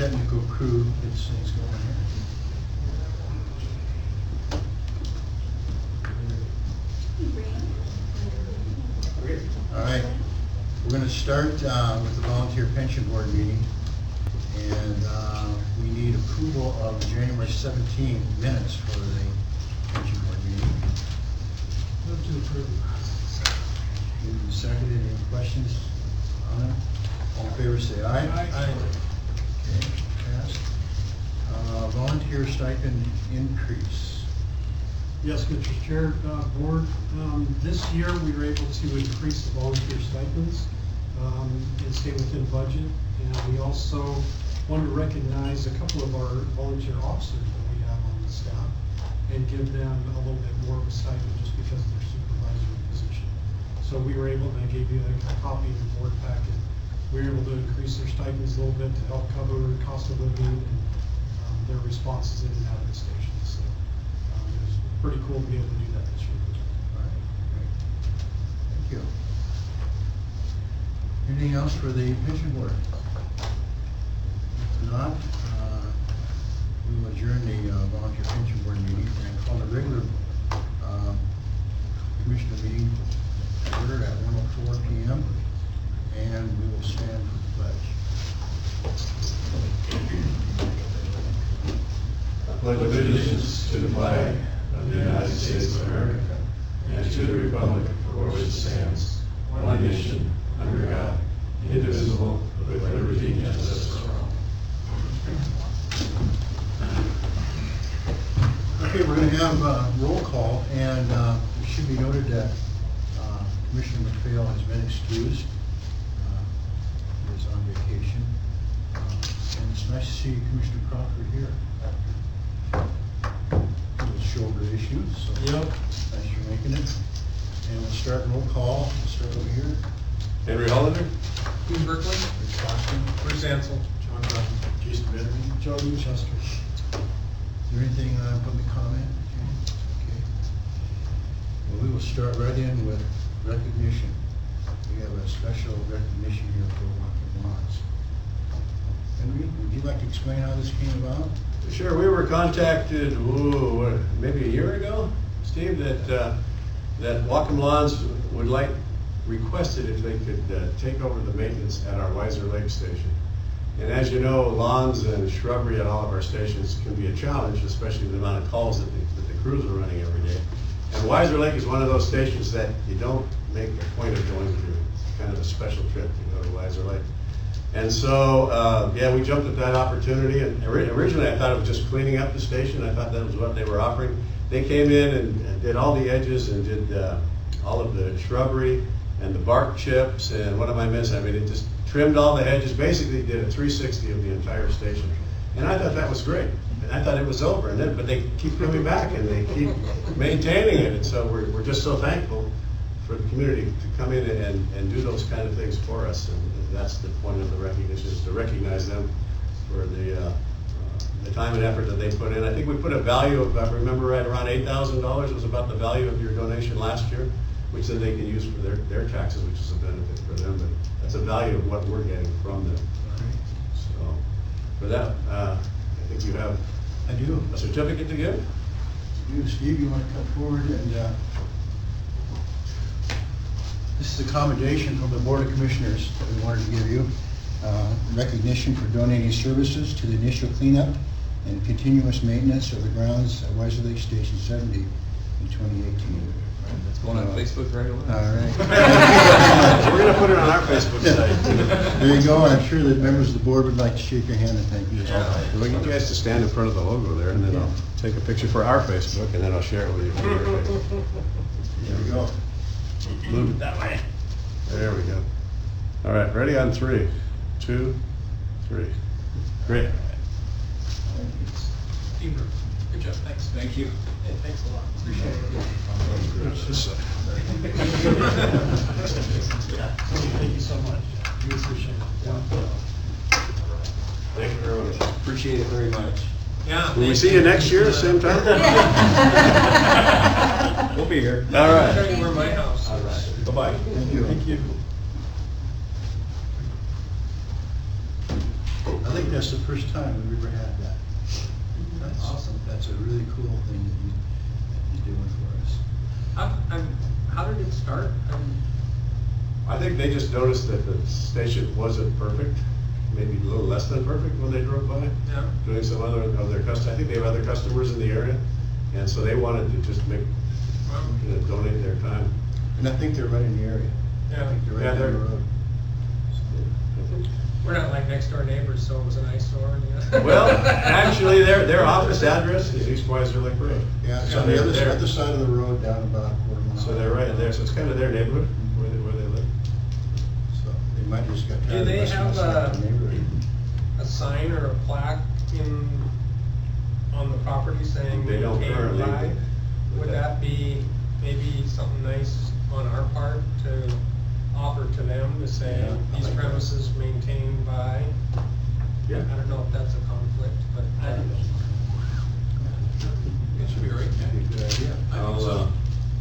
technical crew gets things going here. All right, we're going to start with the Volunteer Pension Board meeting, and we need approval of January 17 minutes for the Pension Board meeting. Move to approve. Moved and seconded. Any questions on it? All in favor, say aye. Aye. Okay, passed. Volunteer stipend increase. Yes, Mr. Chair, Board, this year we were able to increase the volunteer stipends and stay within budget. And we also want to recognize a couple of our volunteer officers that we have on the staff and give them a little bit more of a stipend just because of their supervisory position. So we were able, and I gave you a copy of the board packet, we were able to increase their stipends a little bit to help cover cost of living and their responses in and out of the station. So it was pretty cool to be able to do that this year. All right, great. Thank you. Anything else for the pension board? If not, we will adjourn the volunteer pension board meeting and call the regular commissioner meeting ordered at 1:04 p.m. and we will stand for the pledge. I pledge allegiance to the flag of the United States of America and to the republic for which it stands, one nation, under God, indivisible, with liberty and justice for all. Okay, we're going to have a roll call, and it should be noted that Commissioner McPhail has been excused. He is on vacation. And it's nice to see Commissioner Crawford here after his shoulder issues. So Yep. thanks for making it. And we'll start roll call. We'll start over here. Henry Hollander? Dean Berkeley, Rich Boston. Bruce Ansel, John Brown, Jason Betterman. Joe Winchester. Is there anything public comment? Okay. Well, we will start right in with recognition. We have a special recognition here for Walking Lawns. Henry, would you like to explain how this came about? Sure, we were contacted, maybe a year ago, Steve, that Whatcom Lawns requested if they could take over the maintenance at our Weiser Lake station. And as you know, lawns and shrubbery at all of our stations can be a challenge, especially the amount of calls that the crews are running every day. And Weiser Lake is one of those stations that you don't make a point of going to. It's kind of a special trip to go to Weiser Lake. And so, yeah, we jumped at that opportunity. And originally I thought it was just cleaning up the station. I thought that was what they were offering. They came in and did all the edges and did all of the shrubbery and the bark chips. And what am I missing? I mean, it just trimmed all the hedges, basically did a 360 of the entire station. And I thought that was great. And I thought it was over. But they keep coming back and they keep maintaining it. And so we're just so thankful for the community to come in and do those kind of things for us. And that's the point of the recognition, is to recognize them for the time and effort that they put in. I think we put a value of, if I remember right, around $8,000 was about the value of your donation last year, which then they can use for their taxes, which is a benefit for them. But that's a value of what we're getting from them. So for that, I think you have I do. a certificate to give. Steve, you want to come forward? And this is a commendation from the Board of Commissioners that we wanted to give you. Recognition for donating services to the initial cleanup and continuous maintenance of the grounds at Weiser Lake Station 70 in 2018. That's going on Facebook right away. All right. We're going to put it on our Facebook site. There you go. I'm sure that members of the board would like to shake your hand and thank you. We'll get you guys to stand in front of the logo there, and then I'll take a picture for our Facebook, and then I'll share it with you. There we go. Move it that way. There we go. All right, ready on 3, 2, 3. Great. Dean Berkeley, good job, thanks. Thank you. Yeah, thanks a lot. Appreciate it. Thank you so much. We appreciate it. Thank you very much. Appreciate it very much. Yeah. Will we see you next year, same time? We'll be here. All right. I'll show you where my house is. All right. Bye-bye. Thank you. Thank you. I think that's the first time we've ever had that. That's awesome. That's a really cool thing that you're doing for us. How did it start? I think they just noticed that the station wasn't perfect, maybe a little less than perfect when they drove by. Yeah. Doing some other of their I think they have other customers in the area, and so they wanted to just donate their time. And I think they're right in the area. Yeah. I think they're right Yeah, down the they're- road. We're not like next door neighbors, so it was an eyesore. Yeah. Well, actually, their office address is East Weiser Lake Road. Yeah, it's So on the they're- other side of the road, down about a quarter mile. So they're right there, so it's kind of their neighborhood where they live. So they might just got Do tired of they us have messing up the neighborhood. a sign or a plaque on the property saying They don't maintained currently, by? but Would that be maybe something nice on our part to offer to them to say, Yeah, I these like that. premises maintained by? Yeah. I don't know if that's a conflict, but I don't know. It should be great. That'd be a good idea. I'll,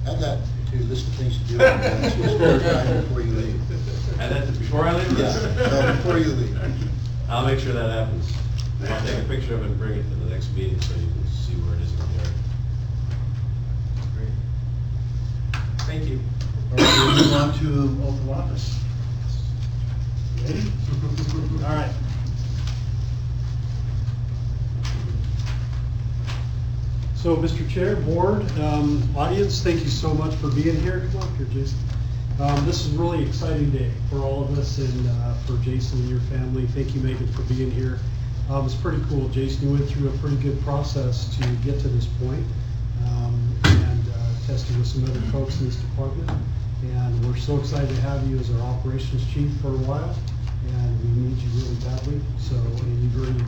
Add that to a list of things to do, and so spare time before you leave. and then before I leave? Yeah, no, before you leave. I'll make sure that happens. I'll take a picture of it and bring it to the next meeting so you can see where it is in the area. Great. Thank you. All right, we'll move on to oath of office. Ready? All right. So, Mr. Chair, Board, audience, thank you so much for being here. Come on up here, Jason. This is a really exciting day for all of us and for Jason and your family. Thank you, Megan, for being here. It's pretty cool. Jason, you went through a pretty good process to get to this point, and tested with some other folks in this department. And we're so excited to have you as our operations chief for a while, and we need you really badly. So, and you've already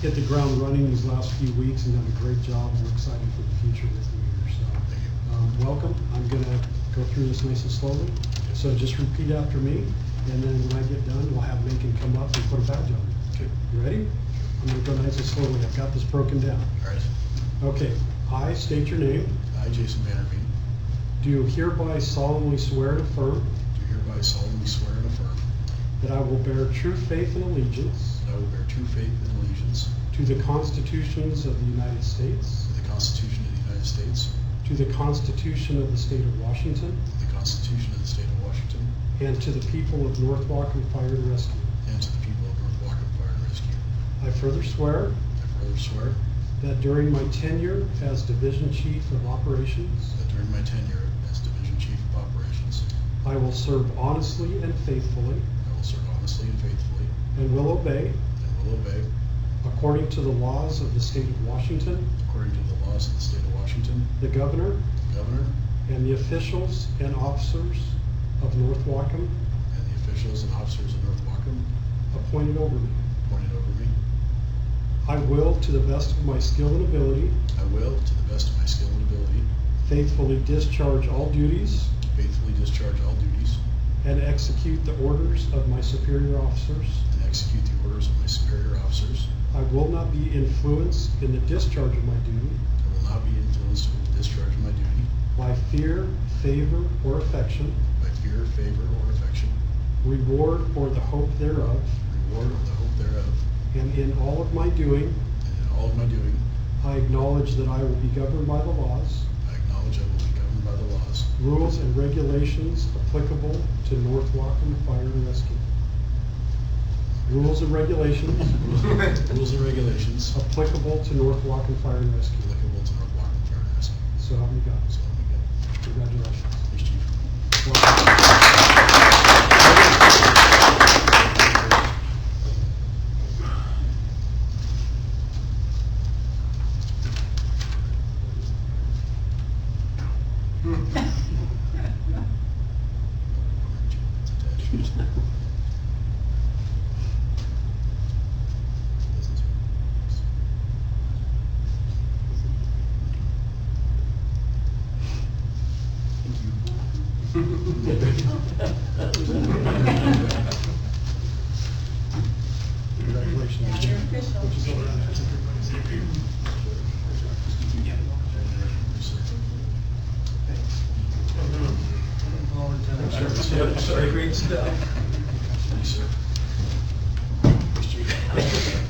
hit the ground running these last few weeks and done a great job. We're excited for the future with you here. So, welcome. I'm gonna go through this nice and slowly. So just repeat after me, and then when I get done, we'll have Megan come up and put a badge on it. Okay. You ready? I'm gonna go nice and slowly. I've got this broken down. All right. Okay. I state your name. I, Jason Vanderveen, Do hereby solemnly swear and affirm do hereby solemnly swear and affirm that I will bear true faith and allegiance that I will bear true faith and allegiance to the constitutions of the United States, to the Constitution of the United States, to the Constitution of the State of Washington, to the Constitution of the State of Washington, and to the people of North Wacom Fire and Rescue. and to the people of North Wacom Fire and Rescue. I further swear I further swear that during my tenure as Division Chief of Operations, that during my tenure as Division Chief of Operations, I will serve honestly and faithfully, I will serve honestly and faithfully, and will obey, and will obey, according to the laws of the State of Washington, according to the laws of the State of Washington, the Governor, the Governor, and the officials and officers of North Wacom and the officials and officers of North Wacom appointed over me. appointed over me. I will, to the best of my skill and ability, I will, to the best of my skill and ability, faithfully discharge all duties faithfully discharge all duties and execute the orders of my superior officers. and execute the orders of my superior officers. I will not be influenced in the discharge of my duty I will not be influenced with the discharge of my duty by fear, favor, or affection, by fear, favor, or affection, reward, or the hope thereof, reward, or the hope thereof, and in all of my doing, and in all of my doing, I acknowledge that I will be governed by the laws, I acknowledge I will be governed by the laws, rules, and regulations applicable to North Wacom Fire and Rescue. Rules and regulations rules and regulations applicable to North Wacom Fire and Rescue. applicable to North Wacom Fire and Rescue. So help me God. So help me God. Congratulations. Thanks, Chief. Welcome. Congratulations. Would you go around and take everybody's Great stuff. Thanks, sir. Thanks, Chief.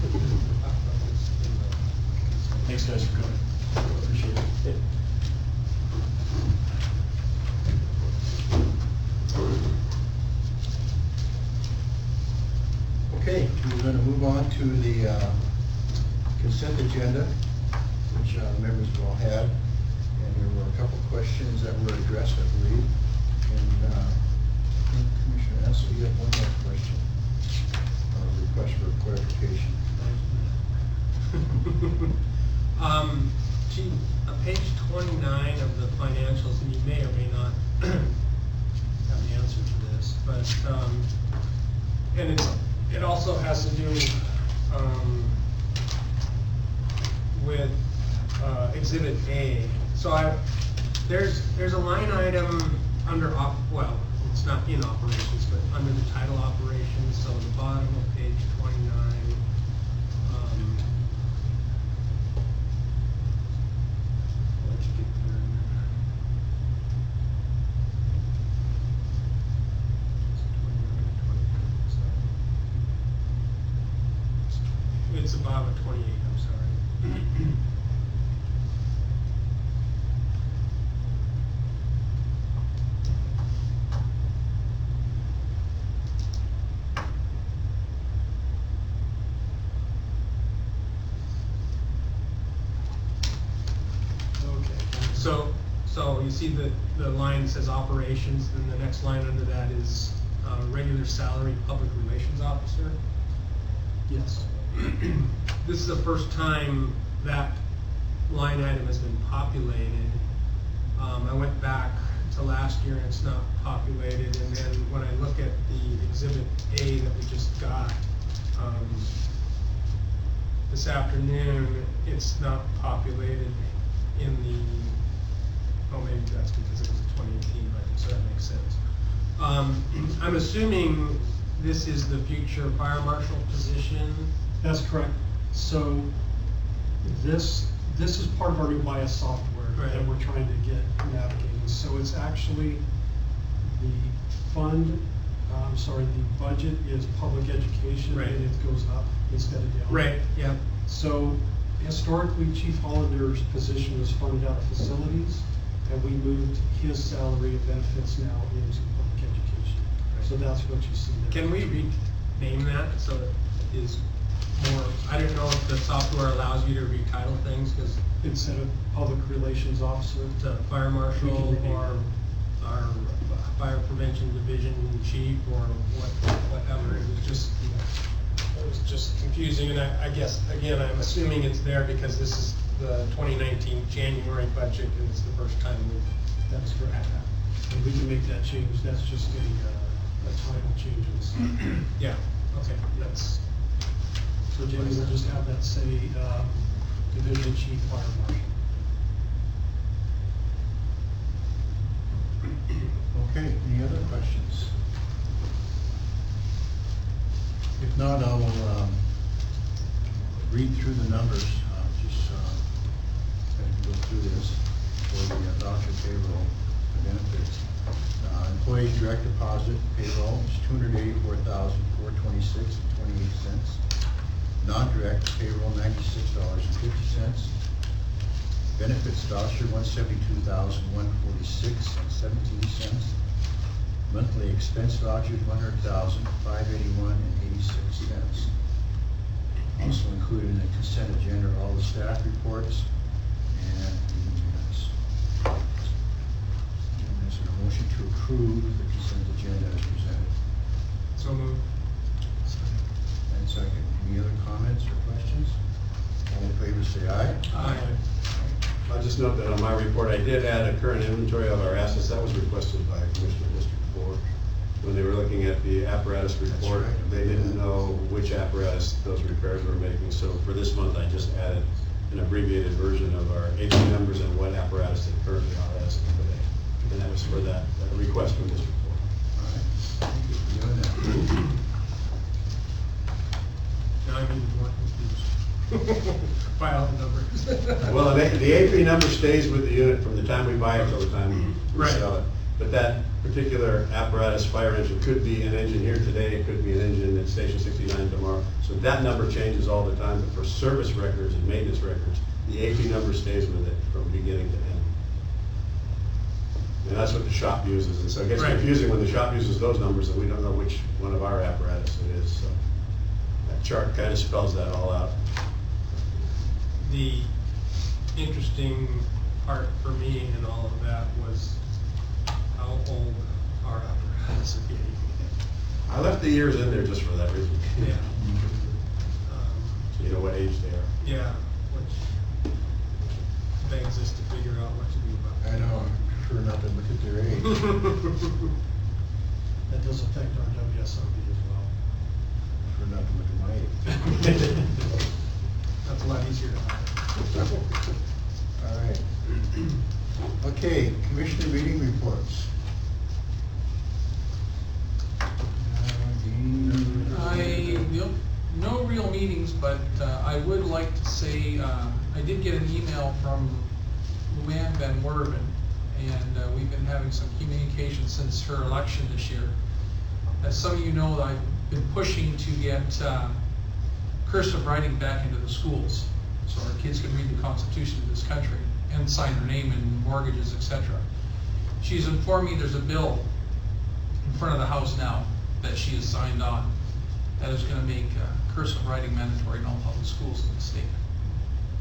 move on to the consent agenda, which members have all had. And there were a couple questions that were addressed, I believe. And I think Commissioner Ansel, you have one more question, or a request for clarification. Gee, page 29 of the financials, and you may or may not have the answer to this, but, and it also has to do, with, Exhibit A. So there's a line item under well, it's not in operations, but under the title operations, so at the bottom of page 29. Let you get there. It's above a 28, I'm sorry. So you see the line says operations, then the next line under that is regular salary public relations officer. Yes. This is the first time that line item has been populated. I went back to last year and it's not populated, and then when I look at the Exhibit A that we just got this afternoon, it's not populated in the, oh, maybe that's because it was a 2018 budget, so that makes sense. I'm assuming this is the future fire marshal position. That's correct. So this is part of our new BIAS software that Right. we're trying to get navigating. So it's actually the budget is public education, Right. and it goes up instead of down. Right, yeah. So historically, Chief Hollander's position was funded out of facilities, and we moved his salary and benefits now into public education. So that's what you see there. Can we rename that so it is more, I don't know if the software allows you to retitle things, because Instead of public relations officer, the fire marshal We can rename or our fire prevention division chief or whatever, it was just confusing, and I guess, again, I'm assuming it's there because this is the 2019 January budget, and it's the first time we've that's correct. And we can make that change, that's just a title change. yeah, okay, that's, So Jamie, we'll just have that say, Division Chief Fire Marshal. Okay, any other questions? If not, I will read through the numbers, just go through this for the voucher payroll benefits. Employee direct deposit payroll is $284,426.28. Non-direct payroll, $96.50. Benefits voucher, $172,146.17. Monthly expense vouchers, $100,581.86. Also included in the consent agenda are all the staff reports and the minutes. And there's a motion to approve the consent agenda as presented. so moved. And second, any other comments or questions? All in favor, say aye. Aye. I'll just note that on my report, I did add a current inventory of our assets. That was requested by Commissioner District 4. When they were looking at the apparatus report, right. they didn't know which apparatus those repairs were making. So for this month, I just added an abbreviated version of our AP numbers and what apparatus they currently are as of today. And that was for that request from District 4. All right, thank you for doing that. Now I'm even more confused by all the numbers. Well, the AP number stays with the unit from the time we buy it till the time we Right. sell it. But that particular apparatus, fire engine, could be an engine here today, it could be an engine at Station 69 tomorrow. So that number changes all the time, but for service records and maintenance records, the AP number stays with it from beginning to end. And that's what the shop uses, and so it gets Right. confusing when the shop uses those numbers and we don't know which one of our apparatus it is, so that chart kind of spells that all out. The interesting part for me in all of that was how old our apparatus is getting. I left the years in there just for that reason. Yeah. So you know what age they are. Yeah, which begs us to figure out what to do about I that. know, I prefer not to look at their age. That does affect our WSOB as well. Prefer not to look at my age. That's a lot easier to hide. All right. Okay, commissioner meeting reports. No real meetings, but I would like to say, I did get an email from Luann Van Werven, and we've been having some communication since her election this year. As some of you know, I've been pushing to get cursive writing back into the schools, so our kids can read the Constitution of this country and sign their name and mortgages, etc. She's informed me there's a bill in front of the House now that she has signed on that is going to make cursive writing mandatory in all public schools in the state.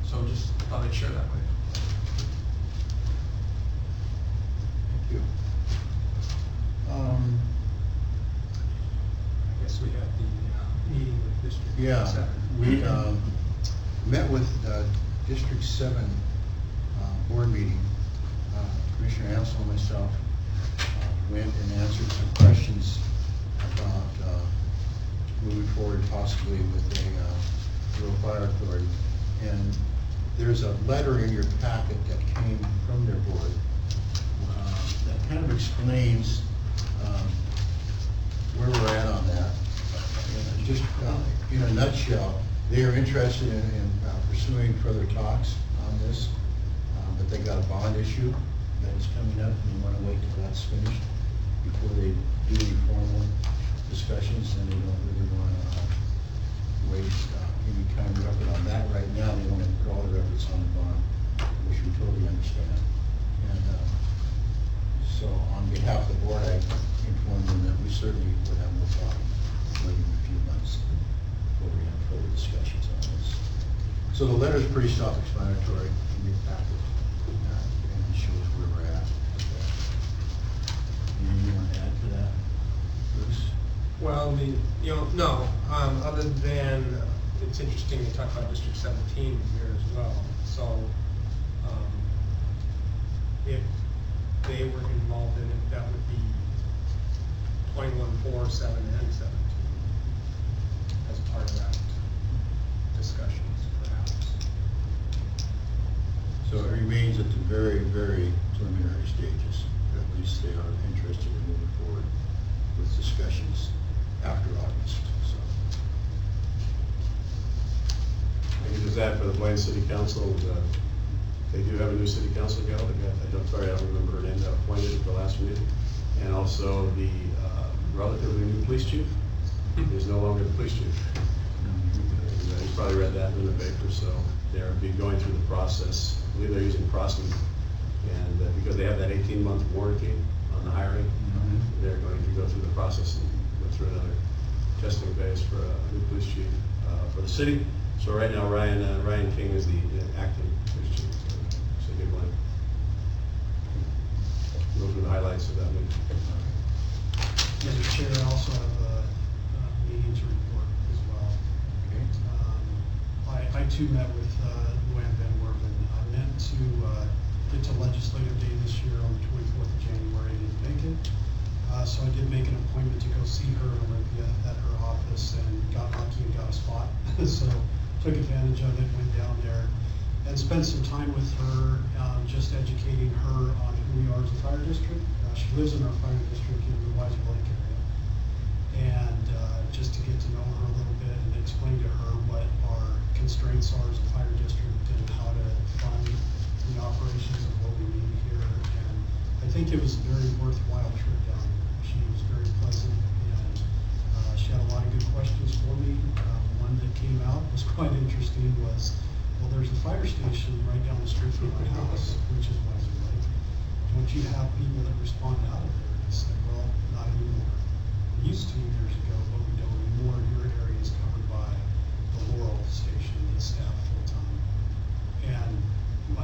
So just thought I'd share that with you. Thank you. I guess we had the meeting with District Yeah, 7. we met with District 7 board meeting. Commissioner Ansel and myself went and answered some questions about moving forward possibly with a rural fire authority. And there's a letter in your packet that came from their board that kind of explains where we're at on that. And just in a nutshell, they are interested in pursuing further talks on this, but they got a bond issue that is coming up, and they want to wait till that's finished before they do any formal discussions, and they don't really want to waste any kind of effort on that right now. They want to put all their efforts on the bond, which we totally understand. And so on behalf of the board, I informed them that we certainly would have no problem waiting a few months before we have further discussions on this. So the letter is pretty self-explanatory in your packet, and it shows where we're at. Anything you want to add to that, Bruce? Well, no, other than, it's interesting to talk about District 17 here as well. So, if they were involved in it, that would be 21, 4, 7, and 17 as part of that discussions, perhaps. So it remains at the very, very preliminary stages. At least they are interested in moving forward with discussions after August, so. Maybe just add for the Blaine City Council, they do have a new city council gal, I'm sorry, I don't remember her name, that appointed at the last meeting. And also the relatively new police chief is no longer the police chief. And, you probably read that in the paper, so they'll be going through the process. I believe they're using Crossman, and because they have that 18-month warranty on the hiring, they're going to go through the process and go through another testing phase for a new police chief for the city. So right now, Ryan King is the acting police chief. So good one. Those are the highlights of that meeting. Mr. Chair, I also have a meeting to report as well. Okay. I too met with Luann Van Werven. I meant to get to legislative day this year on the 24th of January. I didn't make it. So I did make an appointment to go see her in Olympia at her office, and got lucky and got a spot. So took advantage of it, went down there and spent some time with her, just educating her on who we are as a fire district. She lives in our fire district in the Weiser Lake area. And just to get to know her a little bit and explain to her what our constraints are as a fire district and how to fund the operations of what we need here. And I think it was a very worthwhile trip down there. She was very pleasant, and she had a lot of good questions for me. One that came out was quite interesting was, well, there's a fire station right down the street from my house, which is Weiser Lake. Don't you have people that respond out of there? And I said, well, not anymore. We used to years ago, but we don't anymore. Your area is covered by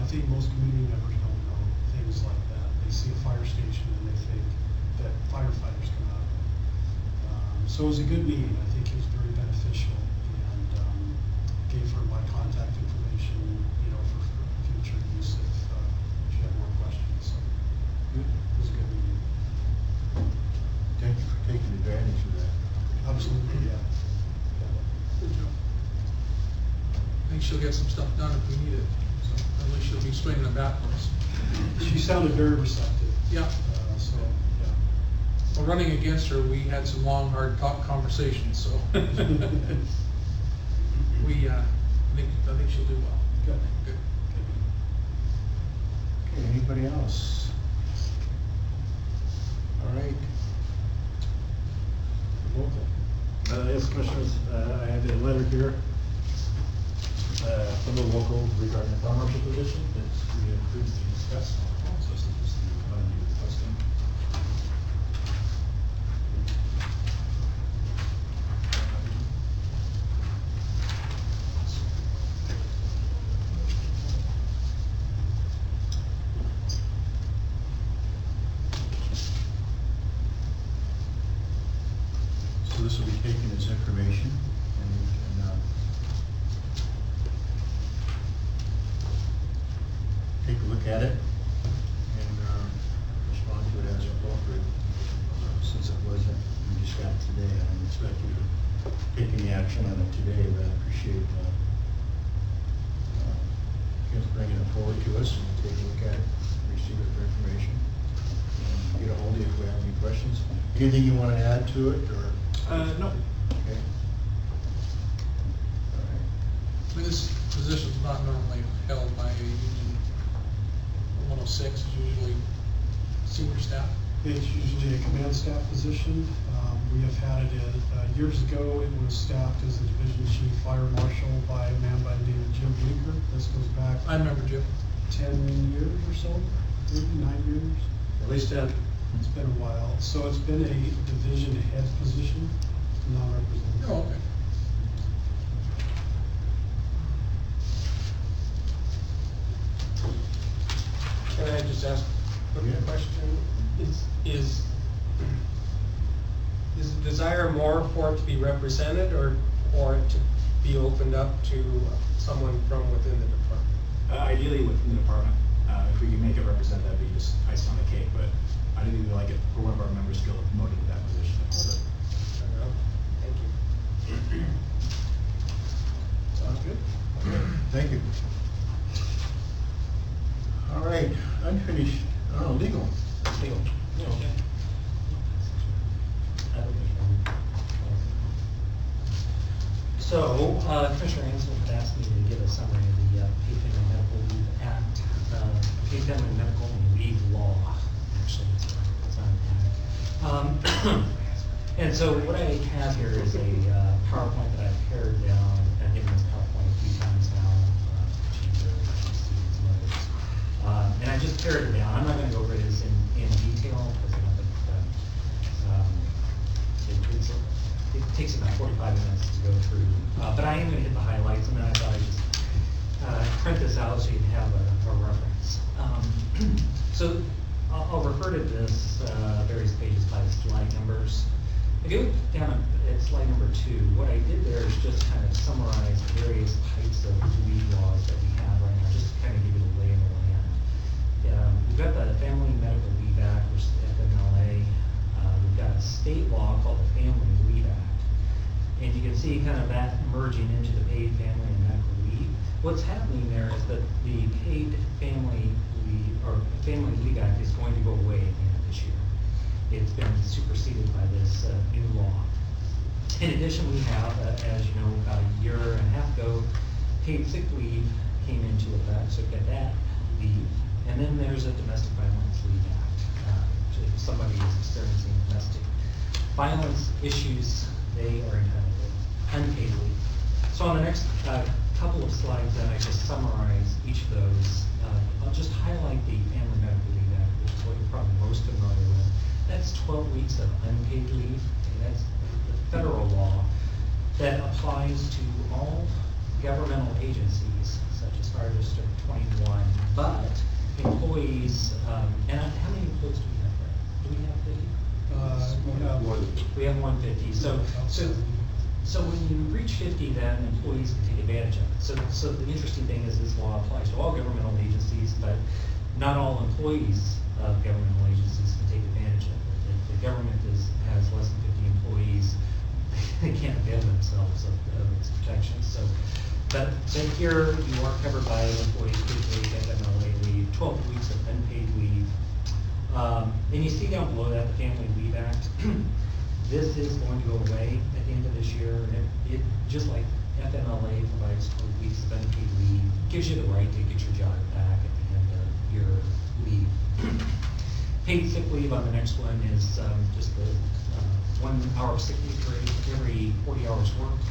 think most community members don't know things like that. They see a fire station and they think that firefighters come out of it. So it was a good meeting. I think it was very beneficial, and gave her my contact information, you know, for future use if she had more questions. So Good. it was a good meeting. Thank you for taking advantage of that. Absolutely, yeah. Good job. I think she'll get some stuff done if we need it, so at least she'll be swinging a bat for us. She sounded very receptive. Yeah. So, yeah. Well, running against her, we had some long, hard conversations, so. I think she'll do well. Good. Good. Okay, anybody else? All right. Yes, Commissioners, I have a letter here from the local regarding the farm marshal position that we have previously discussed. So this is the unused posting. So this will be taken as information, and we can, take a look at it and, respond to it as appropriate. Since it wasn't, we just got it today, I don't expect you to take any action on it today, but I appreciate, you bringing it forward to us and take a look at it, receive it for information. And get a hold of you if we have any questions. Anything you want to add to it, or? No. Okay. All right. I mean, this position's not normally held by a union. 106 is usually senior staff. It's usually a command staff position. We have had it years ago. It was staffed as a division chief fire marshal by a man by the name of Jim Bleeker. This goes back I remember Jim. 10 years or so, maybe 9 years. At least 10. It's been a while. So it's been a division head position, non-represented. Oh, okay. Can I just ask a Yeah. question? Is the desire more for it to be represented or it to be opened up to someone from within the department? Ideally within the department, if we can make it represent, that'd be just icing on the cake, but I didn't even like it for one of our members to go promoted to that position and hold it. Fair enough. Thank you. Sounds good. Okay, thank you. All right, unfinished, legal. Legal. So, Commissioner Ansel had asked me to give a summary of the Paid Family Medical Leave Act, Paid Family Medical Leave Law, actually, it's not an act. And so what I have here is a PowerPoint that I've pared down. I've given this PowerPoint a few times now, and I just pared it down. I'm not gonna go over this in detail, because I don't think it takes about 45 minutes to go through. But I am gonna hit the highlights, and then I thought I'd just print this out so you can have a reference. So I'll refer to this various pages by the slide numbers. If you look down at slide number 2, what I did there is just kind of summarize the various types of leave laws that we have right now, just to kind of give you the lay of the land. We've got the Family Medical Leave Act, which is the FMLA. We've got a state law called the Family Leave Act. And you can see kind of that merging into the Paid Family and Medical Leave. What's happening there is that the Paid Family Leave, or Family Leave Act, is going to go away at the end of this year. It's been superseded by this new law. In addition, we have, as you know, about a year and a half ago, paid sick leave came into effect, so we've got that leave. And then there's a Domestic Violence Leave Act. If somebody is experiencing domestic violence issues, they are entitled to unpaid leave. So on the next couple of slides, then I just summarize each of those. I'll just highlight the Family Medical Leave Act, which is what you're probably most familiar with. That's 12 weeks of unpaid leave, and that's the federal law that applies to all governmental agencies, such just fire district 21, but employees, and how many employees do we have there? Do we have 50? We have 150, so when you reach 50, then employees can take advantage of it. So the interesting thing is this law applies to all governmental agencies, but not all employees of governmental agencies can take advantage of it. If the government has less than 50 employees, they can't avail themselves of its protections. So here you are covered by employees paid leave, FMLA leave, 12 weeks of unpaid leave. And you see down below that the Family Leave Act. This is going to go away at the end of this year. It just like FMLA provides 12 weeks of unpaid leave, gives you the right to get your job back at the end of your leave. Paid sick leave on the next one is just the 1 hour of sick leave for every 40 hours worked.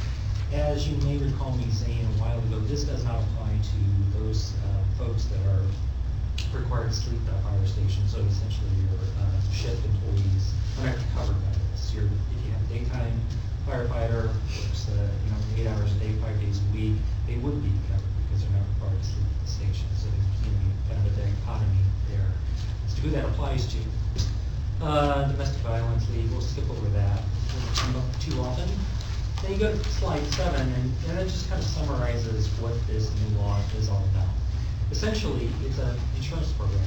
As you may recall me saying a while ago, this does not apply to those folks that are required to sleep at a fire station. So essentially your shift employees are not covered by this. If you have a daytime firefighter, works 8 hours a day, 5 days a week, they would be covered because they're not required to sleep at the station. So there's kind of a dichotomy there as to who that applies to. Domestic violence leave, we'll skip over that. It doesn't come up too often. Then you go to slide 7, and it just kind of summarizes what this new law is all about. Essentially, it's an insurance program,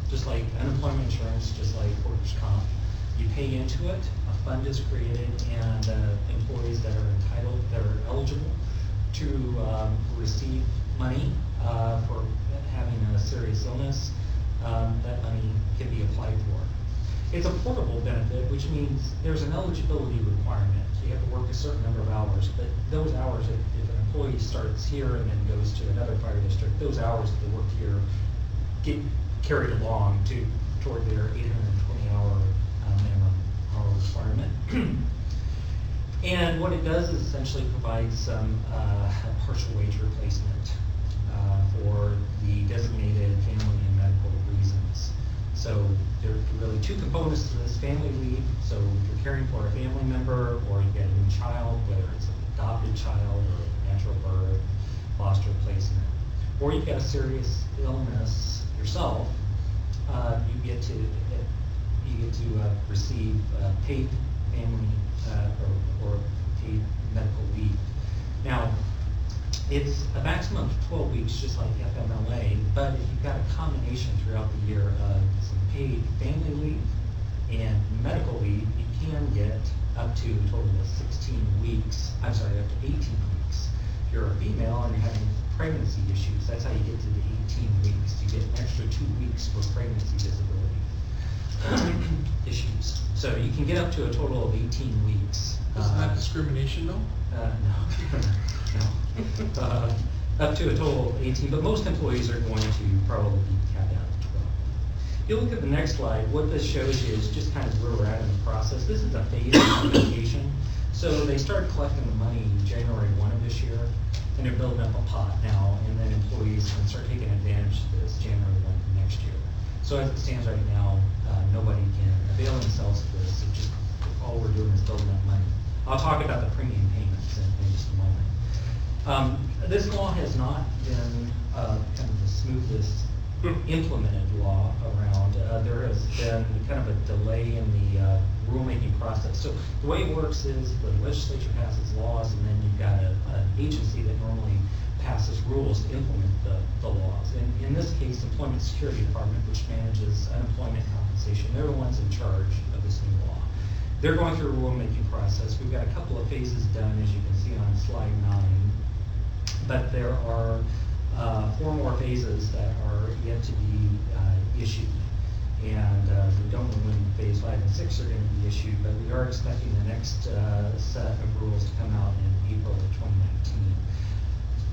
just like unemployment insurance, just like workers' comp. You pay into it, a fund is created, and employees that are entitled, that are eligible to receive money for having a serious illness, that money can be applied for. It's a portable benefit, which means there's an eligibility requirement. You have to work a certain number of hours, but those hours, if an employee starts here and then goes to another fire district, those hours that they work here get carried along toward their 820-hour minimum hour requirement. And what it does is essentially provide some partial wage replacement for the designated family and medical reasons. So there are really two components to this: family leave. So if you're caring for a family member, or you've got a new child, whether it's an adopted child or natural birth, foster placement, or you've got a serious illness yourself, you get to receive paid family or paid medical leave. Now, it's a maximum of 12 weeks, just like FMLA, but if you've got a combination throughout the year of some paid family leave and medical leave, you can get up to a total of 16 weeks, up to 18 weeks. If you're a female and you're having pregnancy issues, that's how you get to the 18 weeks. You get an extra 2 weeks for pregnancy disability issues. So you can get up to a total of 18 weeks. Isn't that discrimination though? No. Up to a total of 18, but most employees are going to probably be capped out at 12. If you look at the next slide, what this shows you is just kind of where we're at in the process. This is a phased implementation. So they started collecting the money January 1 of this year, and they're building up a pot now, and then employees can start taking advantage of this January 1 of next year. So as it stands right now, nobody can avail themselves of this. It's just all we're doing is building up money. I'll talk about the premium payments in just a moment. This law has not been kind of the smoothest implemented law around. There has been kind of a delay in the rulemaking process. So the way it works is the legislature passes laws, and then you've got an agency that normally passes rules to implement the laws. And in this case, Employment Security Department, which manages unemployment compensation, they're the ones in charge of this new law. They're going through a rulemaking process. We've got a couple of phases done, as you can see on slide 9, but there are 4 more phases that are yet to be issued. And we don't know when phase 5 and 6 are going to be issued, but we are expecting the next set of rules to come out in April of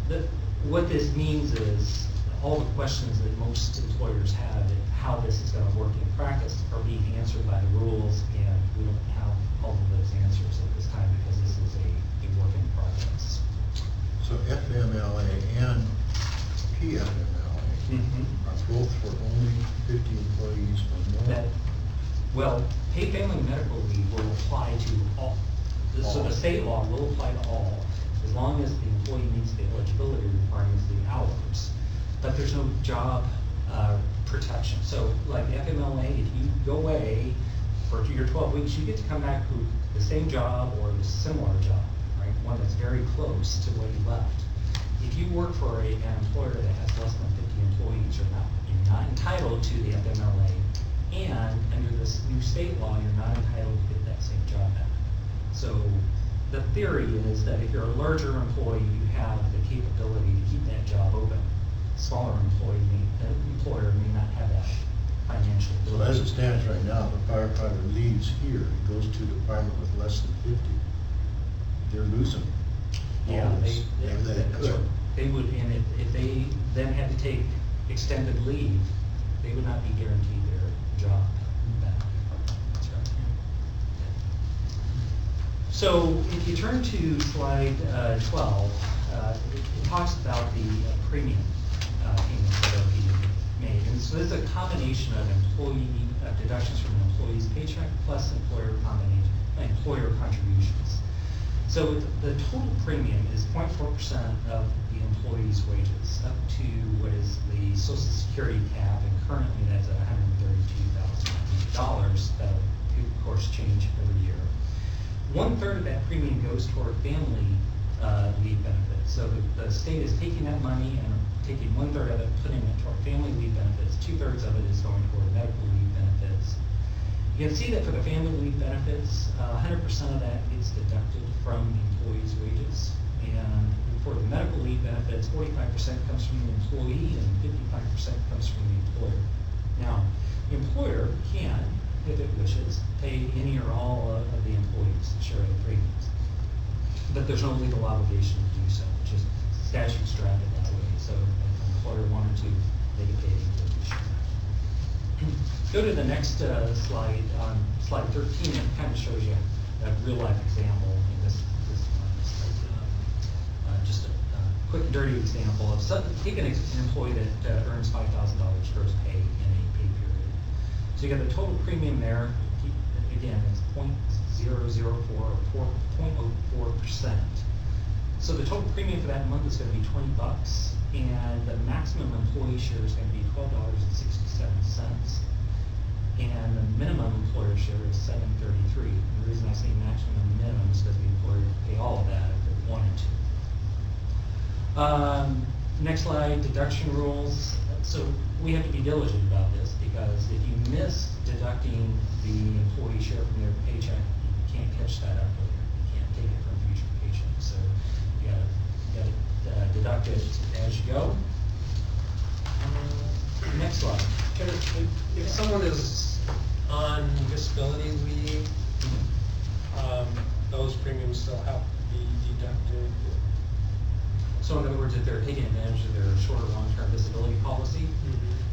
2019. What this means is all the questions that most employers have and how this is going to work in practice are being answered by the rules, and we don't have all of those answers at this time because this is a work in progress. So FMLA and PFMLA are both for only 50 employees or more? Well, paid family medical leave will apply to all. So the state law will apply to all, as long as the employee meets the eligibility requirements, the hours. there's no job protection. So like the FMLA, if you go away for your 12 weeks, you get to come back to the same job or the similar job, right? One that's very close to what you left. If you work for an employer that has less than 50 employees, you're not entitled to the FMLA, and under this new state law, you're not entitled to get that same job back. So the theory is that if you're a larger employee, you have the capability to keep that job open. Smaller employer may not have that financial So ability. as it stands right now, the firefighter leaves here and goes to a department with less than 50. They're losing. Yeah, they They could. They would, and if they then had to take extended leave, they would not be guaranteed their job back. That's right. So if you turn to slide 12, it talks about the premium payments that are being made. And so this is a combination of deductions from an employee's paycheck plus employer contributions. So the total premium is 0.4% of the employee's wages up to what is the Social Security cap, and currently that's at $132,000. That'll, of course, change every year. 1/3 of that premium goes toward family leave benefits. So the state is taking that money and taking 1/3 of it, putting it toward family leave benefits. 2/3 of it is going toward medical leave benefits. You can see that for the family leave benefits, 100% of that gets deducted from the employee's wages. And for the medical leave benefits, 45% comes from the employee and 55% comes from the employer. Now, the employer can, if it wishes, pay any or all of the employees' share of the premiums. But there's no legal obligation to do so, which is statute's drafted that way. So if an employer wanted to, they could pay the employee's share. Go to the next slide, on slide 13, it kind of shows you a real-life example. And this just a quick and dirty example of take an employee that earns $5,000 gross pay in a pay period. So you got the total premium there. Again, it's 0.004 or 0.04%. So the total premium for that month is going to be $20, and the maximum employee share is going to be $12.67. And the minimum employer share is $7.33. And the reason I say maximum and minimum is because the employer would pay all of that if they wanted to. Next slide, deduction rules. So we have to be diligent about this, because if you miss deducting the employee share from their paycheck, you can't catch that up later. You can't take it from future paychecks. So you gotta deduct it as you go. Next slide. If someone is on disability leave, those premiums still have to be deducted. So in other words, if they're taking advantage of their short or long-term disability policy,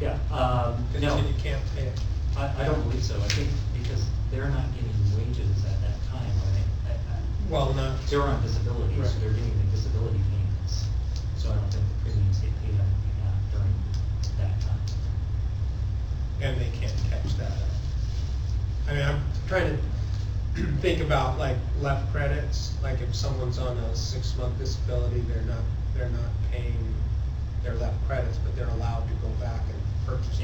yeah, no. You can't pay it. I don't believe so. I think because they're not getting wages at that time, right? Well, not. They're on disability, so Right. they're getting the disability payments. So I don't think the premiums get paid out during that time. And they can't catch that up. I mean, I'm trying to think about like left credits, like if someone's on a 6-month disability, they're not paying their left credits, but they're allowed to go back and purchase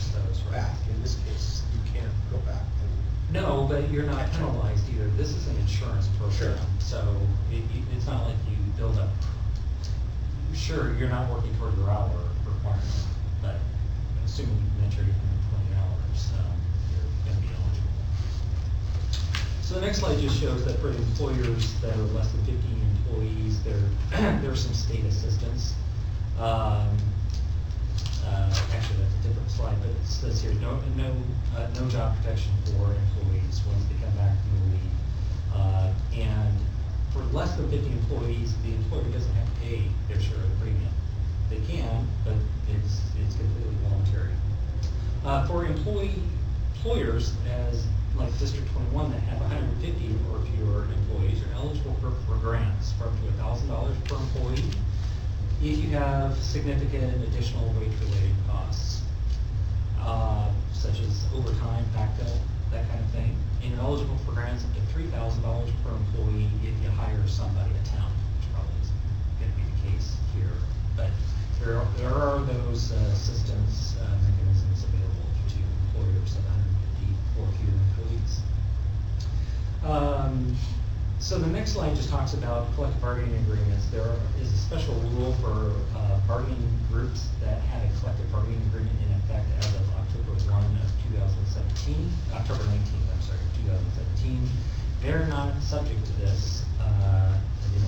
those, right. back. In this case, you can't go back and. No, but you're not Catch up. penalized either. This is an insurance program. Sure. So it's not like you build up, sure, you're not working toward your hour requirement, but assuming you met your 20 hours, you're gonna be eligible. So the next slide just shows that for employers that are less than 15 employees, there's some state assistance. Actually, that's a different slide, but it says here, no job protection for employees once they come back from the leave. And for less than 50 employees, the employer doesn't have to pay their share of the premium. They can, but it's completely voluntary. For employers, as like District 21 that have 150 or fewer employees, are eligible for grants for up to $1,000 per employee if you have significant additional wage-related costs, such as overtime, backfill, that kind of thing. And you're eligible for grants up to $3,000 per employee if you hire somebody at town, which probably isn't going to be the case here. But there are those assistance mechanisms available to employers of 150 or fewer employees. So the next slide just talks about collective bargaining agreements. There is a special rule for bargaining groups that had a collective bargaining agreement in effect as of October 1 of 2017, October 19th, I'm sorry, 2017. They're not subject to this. You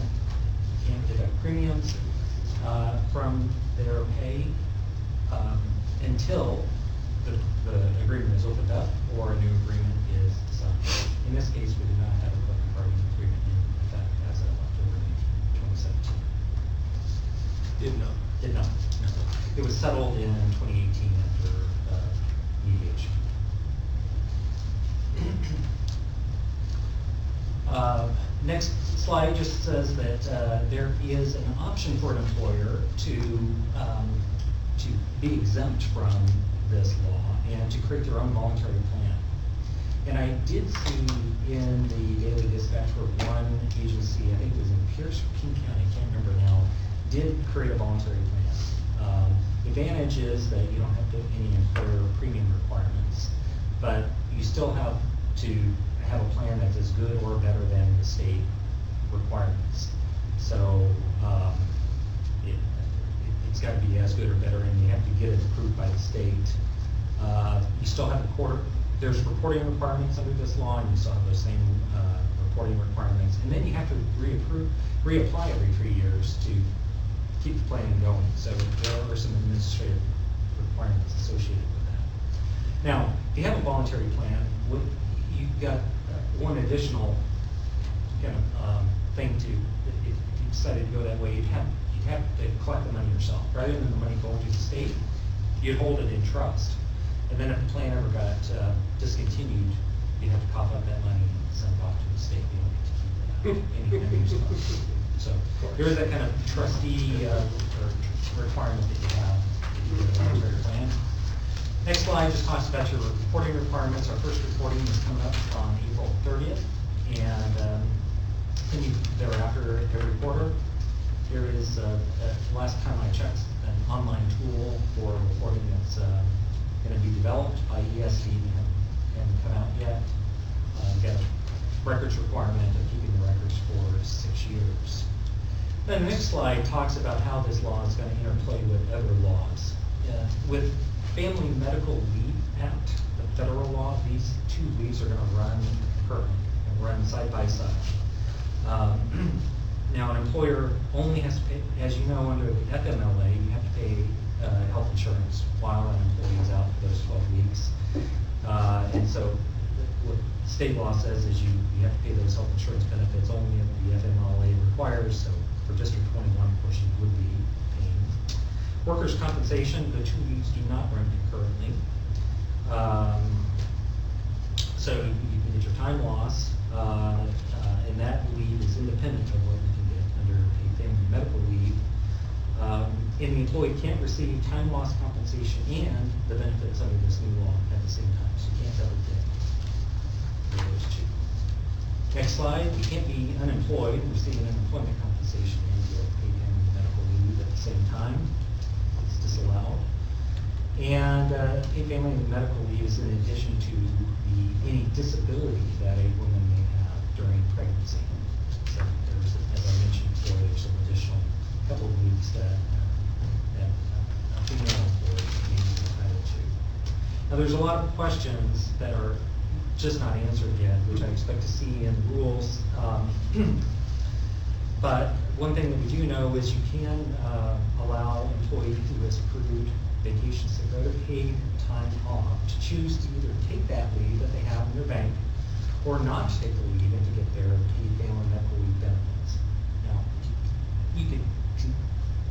can't deduct premiums from their pay until the agreement is opened up or a new agreement is signed. In this case, we do not have a collective bargaining agreement in effect as of October 2017. Did not. Did not, no. It was settled in 2018 after mediation. Next slide just says that there is an option for an employer to be exempt from this law and to create their own voluntary plan. And I did see in the Daily Dispatch where one agency, I think it was in Pierce or King County, I can't remember now, did create a voluntary plan. Advantage is that you don't have to any employer premium requirements, but you still have to have a plan that's as good or better than the state requirements. So it's got to be as good or better, and you have to get it approved by the state. You still have there's reporting requirements under this law, and you still have those same reporting requirements. And then you have to reapply every 3 years to keep the plan going. So there are some administrative requirements associated with that. Now, if you have a voluntary plan, you've got one additional kind of thing to, if you decided to go that way, you'd have to collect the money yourself. Rather than the money going to the state, you'd hold it in trust. And then if the plan ever got discontinued, you'd have to cough up that money and send it off to the state. You don't get to keep that any yourself. So there is that kind of trustee requirement that you have if you get a voluntary plan. Next slide just talks about your reporting requirements. Our first reporting is coming up on April 30th, and then thereafter every quarter. There is, last time I checked, an online tool for reporting that's going to be developed by ESD. Haven't come out yet. Got a records requirement of keeping the records for 6 years. Then the next slide talks about how this law is going to interplay with other laws. With Family Medical Leave Act, the federal law, these two leaves are going to run concurrently and run side by side. Now, an employer only has to pay, as you know, under the FMLA, you have to pay health insurance while an employee is out for those 12 weeks. And so what state law says is you have to pay those health insurance benefits only if the FMLA requires. So for District 21, of course, you would be paying. Workers' compensation, the two leaves do not run concurrently. So you can get your time loss, and that leave is independent of what you can get under a family medical leave. And the employee can't receive time loss compensation and the benefits under this new law at the same time. So you can't double dip for those two. Next slide, you can't be unemployed and receive unemployment compensation and get paid family medical leave at the same time. It's disallowed. And paid family medical leave is in addition to any disability that a woman may have during pregnancy. So there's, as I mentioned before, there's some additional couple of weeks that a female employee may be entitled to. Now there's a lot of questions that are just not answered yet, which I expect to see in the rules. But one thing that we do know is you can allow employee who has accrued vacations to go to paid time off to choose to either take that leave that they have in their bank or not to take the leave and to get their paid family medical leave benefits. Now, you can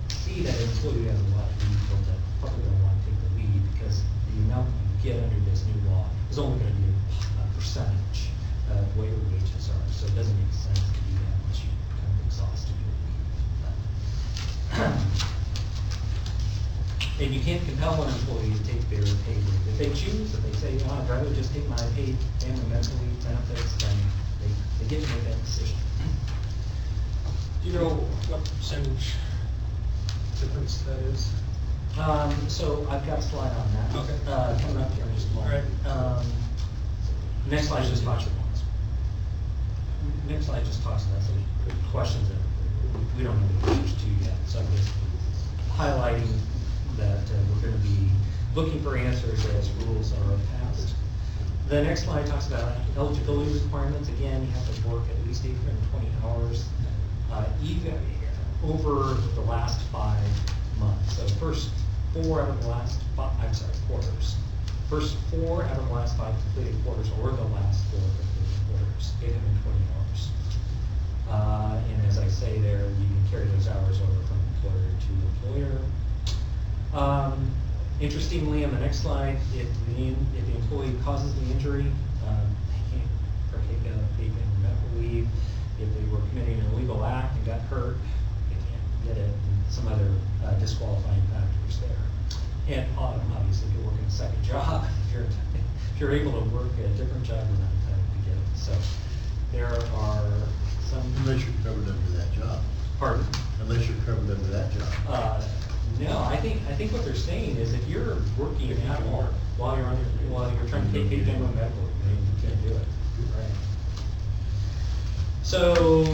see that an employee has a lot of leave built up, probably don't want to take the leave because the amount you get under this new law is only going to be a percentage of what your wages are. So it doesn't make sense to do that unless you kind of exhausted your leave. And you can't compel an employee to take their paid leave. If they choose, if they say, oh, I'd rather just take my paid family medical leave benefits, then they get to make that decision. Do you know what percentage difference that is? So I've got a slide on that. Okay. Coming up here in just a moment. All right. Next slide just talks about. Next slide just talks about some questions that we don't have the answers to yet. So I'm just highlighting that we're going to be looking for answers as rules are passed. The next slide talks about eligibility requirements. Again, you have to work at least 820 hours even over the last 5 months. So first 4 out of the last quarters. First 4 out of the last 5 completed quarters, or the last 4 completed quarters, 820 hours. And as I say there, you can carry those hours over from employer to employer. Interestingly, on the next slide, if the employee causes the injury, they can't partake of paid medical leave. If they were committing an illegal act and got hurt, they can't get it, and some other disqualifying factors there. And obviously, if you're working a second job, if you're able to work a different job, you're not entitled to get it. So there are some. Unless you're covered under that job. Pardon? Unless you're covered under that job. No, I think what they're saying is if you're working at all while you're trying to take paid general medical, you can't do it. Right. So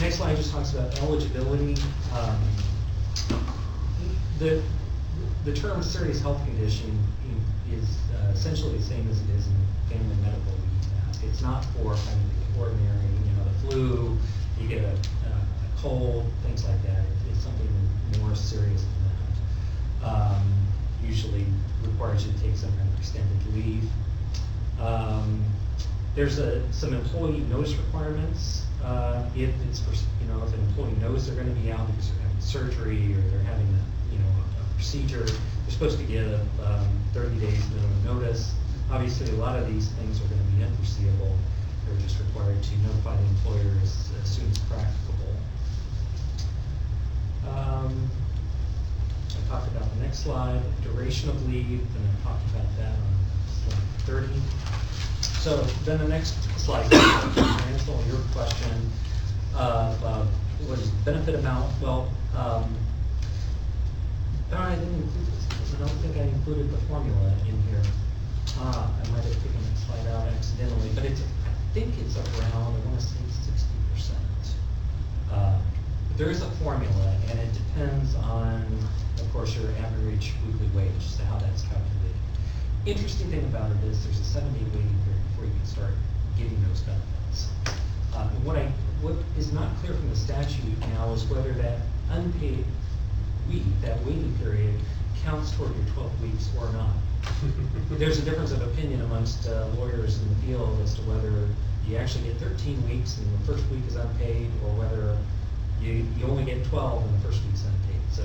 next slide just talks about eligibility. The term serious health condition is essentially the same as it is in Family Medical Leave Act. It's not for kind of the ordinary, the flu, you get a cold, things like that. It's something more serious than that. Usually requires you to take some kind of extended leave. There's some employee notice requirements. If it's for, if an employee knows they're going to be out because they're having surgery or they're having a procedure, they're supposed to give 30 days minimum notice. Obviously, a lot of these things are going to be unforeseeable. They're just required to notify the employer as soon as practicable. I talked about the next slide, duration of leave, and I talked about that on slide 30. So then the next slide, to answer your question about what is benefit amount. Well, I didn't include this because I don't think I included the formula in here. I might have taken that slide out accidentally, but I think it's around, I want to say 60%. There is a formula, and it depends on, of course, your average weekly wage, as to how that's calculated. Interesting thing about it is there's a 7-day waiting period before you can start getting those benefits. What is not clear from the statute now is whether that unpaid week, that waiting period, counts toward your 12 weeks or not. There's a difference of opinion amongst lawyers in the field as to whether you actually get 13 weeks and the first week is unpaid, or whether you only get 12 and the first week's unpaid. So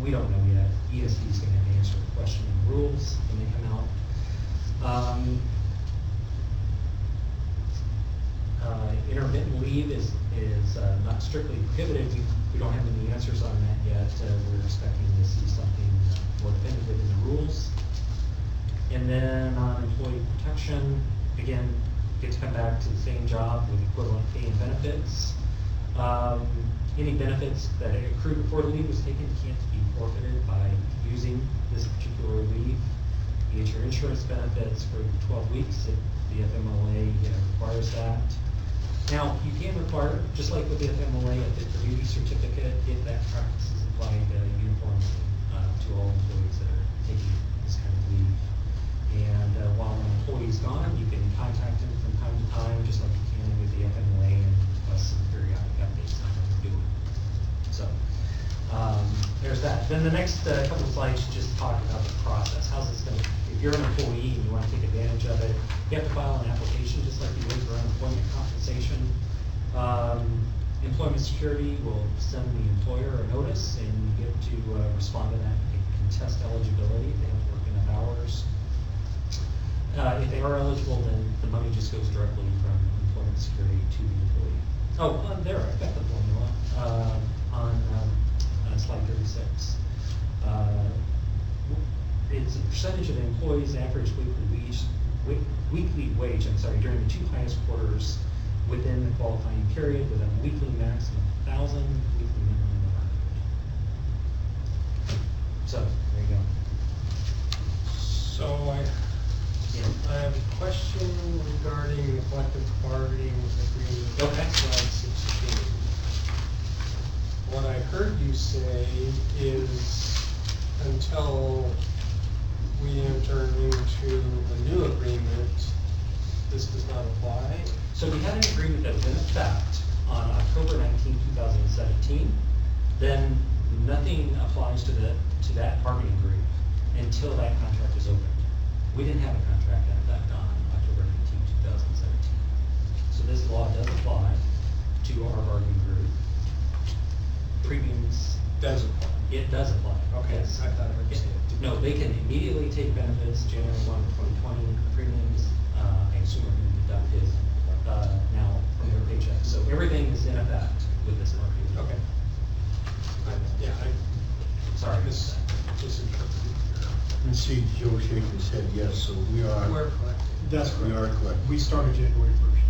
we don't know yet. ESC is going to have to answer the question in the rules when they come out. Intermittent leave is not strictly prohibited. We don't have any answers on that yet. We're expecting to see something more definitive in the rules. And then on employee protection, again, get to come back to the same job with equivalent pay and benefits. Any benefits that accrued before the leave was taken can't be forfeited by using this particular leave. You get your insurance benefits for 12 weeks if the FMLA requires that. Now, you can require, just like with the FMLA, a fit for duty certificate if that practice is applied uniformly to all employees that are taking this kind of leave. And while an employee's gone, you can contact them from time to time, just like you can with the FMLA, and request some periodic updates on what they're doing. So there's that. Then the next couple of slides just talk about the process. How's this going to, if you're an employee and you want to take advantage of it, you have to file an application just like you would for unemployment compensation. Employment Security will send the employer a notice, and you get to respond to that. They contest eligibility if they have to work enough hours. If they are eligible, then the money just goes directly from Employment Security to the employee. Oh, there, I've got the formula on slide 36. It's a percentage of the employee's average weekly wage during the 2 highest quarters within the qualifying period, with a weekly maximum of 1,000, weekly minimum of 100. So there you 2017, then nothing applies to that bargaining group until that contract is opened. We didn't have a contract at that on October 19, 2017. So this law does apply to our bargaining group. Premiums, Does apply. it does apply. Okay, yes. I thought I heard you say it. No, they can immediately take benefits January 1, 2020, premiums, a consumer can deduct it now from their paycheck. So everything is in effect with this market. Okay. Yeah, Sorry. misinterpreted. And see Joe shaking his head, yes, so we are. We're correct. That's We correct. are correct. We started January 1st.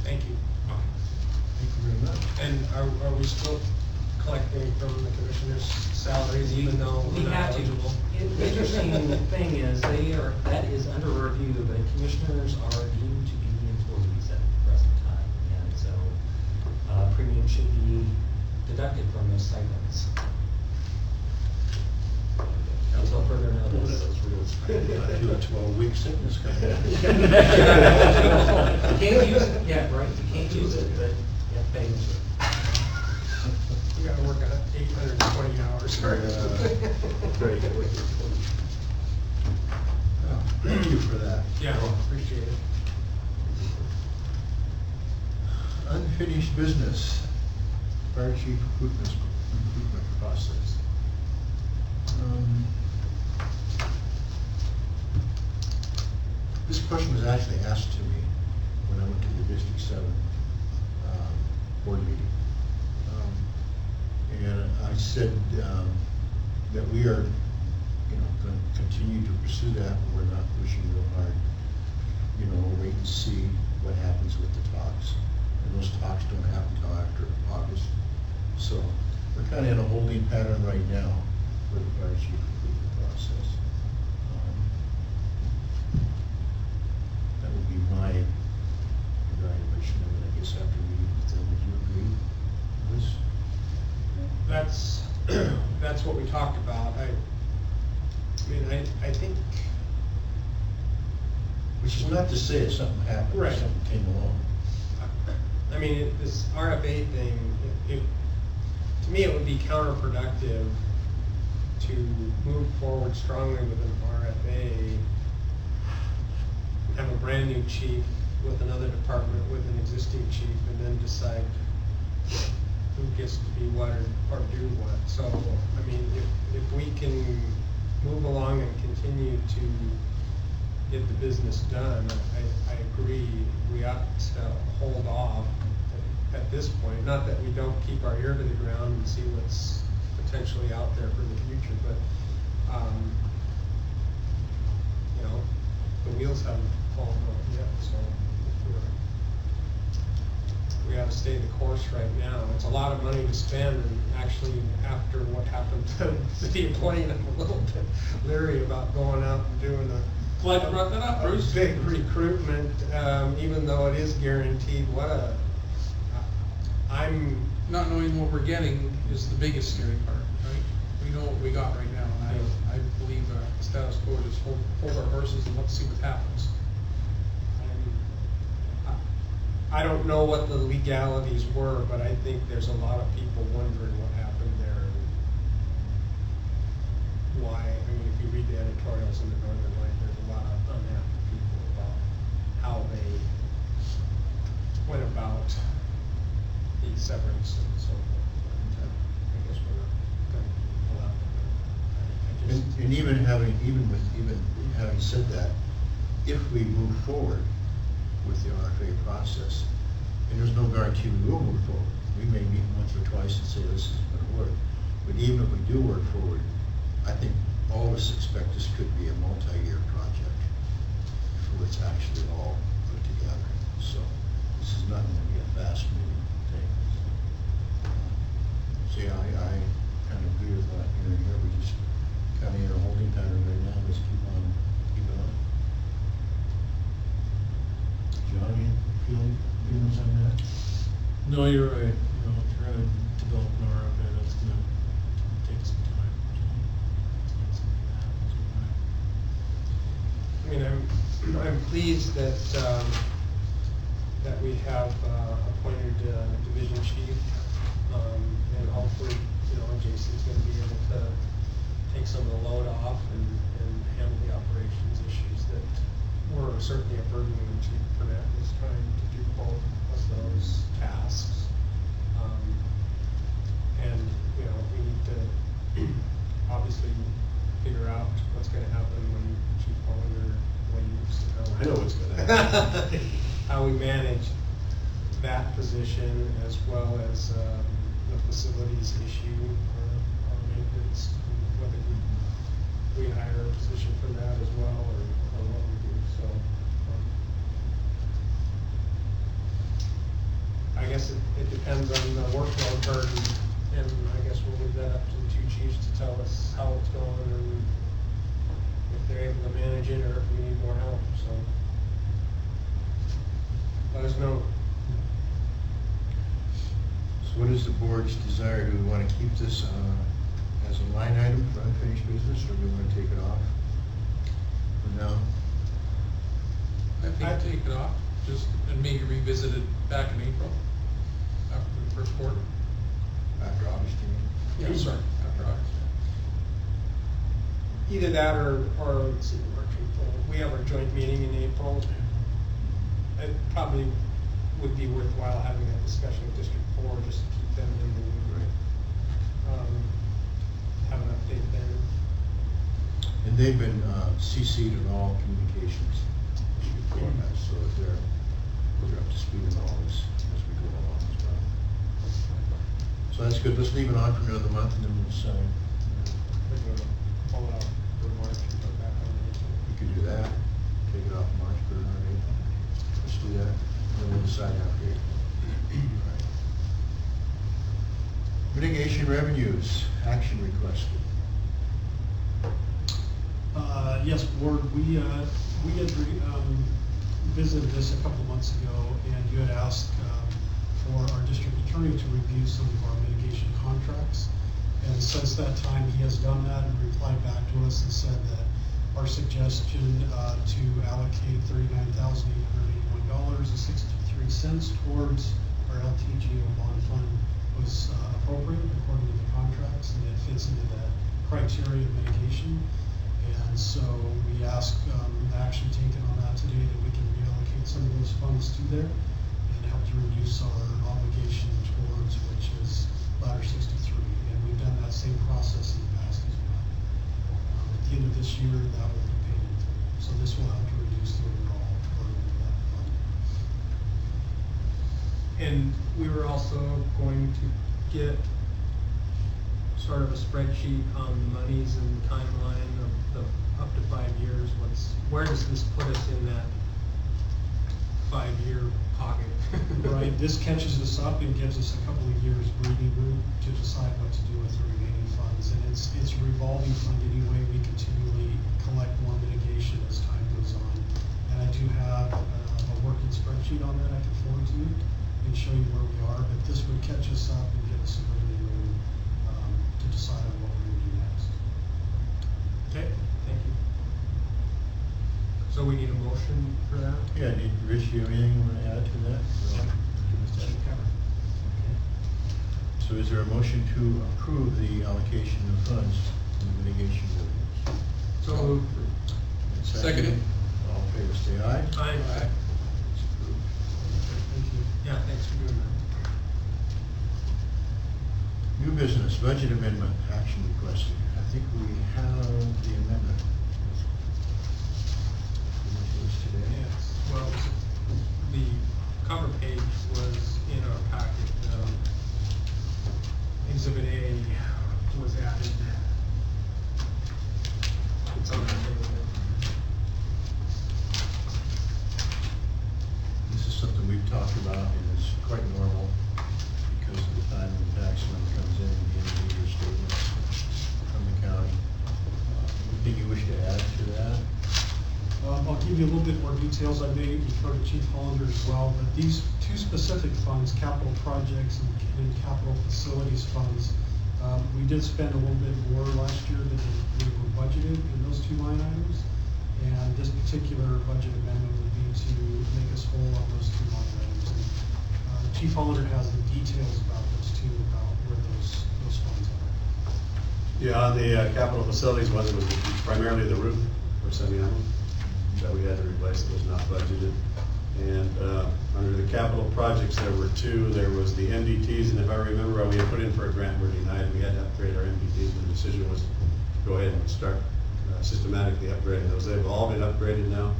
Thank you. Thank you very much. And are we still collecting from the commissioners' salaries even though We we're not have to. eligible? The interesting thing is, that is under review, but commissioners are deemed to be employees at the present time. And so, premium should be deducted from those stipends. Until further notice. I do a 12-week sickness coming. You can't use it, yeah, right, you can't use it, but you have to pay into it. We gotta work 820 hours. Very good. Thank you for that. Yeah, appreciate it. Unfinished business, fire chief recruitment process. This question was actually asked to me when I went to the District 7 board meeting. And I said that we are, going to continue to pursue that, but we're not pushing real hard. We'll wait and see what happens with the talks. And those talks don't happen until after August. So we're kind of in a holding pattern right now for the fire chief recruitment process. That would be my evaluation of it, I guess, after meeting with them. Would you agree, Liz? That's what we talked about. I think. Which is not to say if something happened, or Right. something came along. This RFA thing, to me, it would be counterproductive to move forward strongly with an RFA, have a brand new chief with another department with an existing chief, and then decide who gets to be what or do what. So, if we can move along and continue to get the business done, I agree, we ought to hold off at this point. Not that we don't keep our ear to the ground and see what's potentially out there for the future, but, the wheels haven't fallen off yet, so we ought to stay the course right now. It's a lot of money to spend, and actually, after what happened to City of Plain, I'm a little bit leery about going out and doing Glad you brought that up, a Bruce. big recruitment, even though it is guaranteed. I'm, Not knowing what we're getting is the biggest scary part, right? We know what we got right now, and I believe status quo is hold our horses and let's see what happens. I don't know what the legalities were, but I think there's a lot of people wondering what happened there and why. If you read the editorials in the Northern Light, there's a lot of unhappy people about how they went about the severance and so forth. But I guess we're not going to allow that. And even having said that, if we move forward with the RFA process, and there's no guarantee we will move forward. We may meet once or twice and say this isn't going to work. But even if we do work forward, I think all of us expect this could be a multi-year project before it's actually all put together. So this is not going to be a fast-moving thing. So yeah, I kind of agree with what I'm hearing here. We just kind of in a holding pattern right now. Let's keep on. John, you feelings on that? No, you're right. If you're gonna develop an RFA, that's gonna take some time. It's not something that happens overnight. I'm pleased that we have a appointed division chief. And hopefully, you know, Jason's gonna be able to take some of the load off and handle the operations issues that were certainly a burden on the chief for that, was trying to do both of those tasks. And, you know, we need to obviously figure out what's gonna happen when Chief Hollander leaves. I know what's gonna happen. How we manage that position as well as, the facilities issue or maintenance, whether we hire a position for that as well, or what we do, so. I guess it depends on the workload burden, and I guess we'll leave that up to the two chiefs to tell us how it's going and if they're able to manage it or if we need more help, so. Let us know. So what is the board's desire? Do we want to keep this as a line item for unfinished business, or do we want to take it off for now? I think take it off, just, and maybe revisit it back in April, after the first quarter. After August, you mean? Yeah, sorry, after August. Either that or let's see, we have our joint meeting in April. It probably would be worthwhile having that discussion with District 4, just to keep them in the loop. Have an update then. And they've been CC'd in all communications formats, so that they're up to speed on all this as we go along as well. So that's good. Let's leave it on for another month and then we'll decide. We're gonna pull it out for March and put it back on the agenda. We could do that. Take it off March, put it on April. Let's do that. Then we'll decide after April. All right. Mitigation revenues, action requested. Yes, board, we had visited this a couple of months ago, and you had asked for our district attorney to review some of our mitigation contracts. And since that time, he has done that and replied back to us and said that our suggestion to allocate $39,881.63 towards our LTGO bond fund was appropriate according to the contracts, and it fits into that criteria of mitigation. And so we ask action taken on that today, that we can reallocate some of those funds to there and help to reduce our obligation towards, which is ladder 63. And we've done that same process in the past as well. At the end of this year, that will be paid into. So this will help to reduce the overall burden of that fund. And we were also going to get sort of a spreadsheet on the monies and timeline of the up to 5 years. Where does this put us in that 5-year pocket? Right, this catches us up and gives us a couple of years breathing room to decide what to do with the remaining funds. And it's a revolving fund anyway. We continually collect more mitigation as time goes on. And I do have a working spreadsheet on that I can forward to you and show you where we are. But this would catch us up and give us some breathing room to decide on what we're going to do next. Okay, thank you. So we need a motion for that? Yeah, Rich, you have anything you want to add to that? So is there a motion to approve the allocation of funds in the mitigation revenues? So moved. Seconded. All in favor, say aye. Aye. It's approved. Thank you. Yeah, thanks for doing that. New business, budget amendment, action requested. I think we have the amendment. Given to us today. Yes, well, the cover page was in our packet. Exhibit A was added. It's on the table. This is something we've talked about, and it's quite normal because of the time when the tax money comes in, the end of the year statements from the county. Anything you wish to add to that? I'll give you a little bit more details. I may refer to Chief Hollander as well, but these two specific funds, capital projects and capital facilities funds, we did spend a little bit more last year than we were budgeted in those two line items. And this particular budget amendment would be to make us whole on those two line items. And, Chief Chief Hollander has the details about those too, about where those funds are. Yeah, on the capital facilities one, it was primarily the roof for Semiahmoo that we had to replace, it was not budgeted. And under the capital projects, there were two. There was the MDTs, and if I remember, we had put in for a grant, we're denied, we had to upgrade our MDTs, and the decision was to go ahead and start systematically upgrading those. They've all been upgraded now.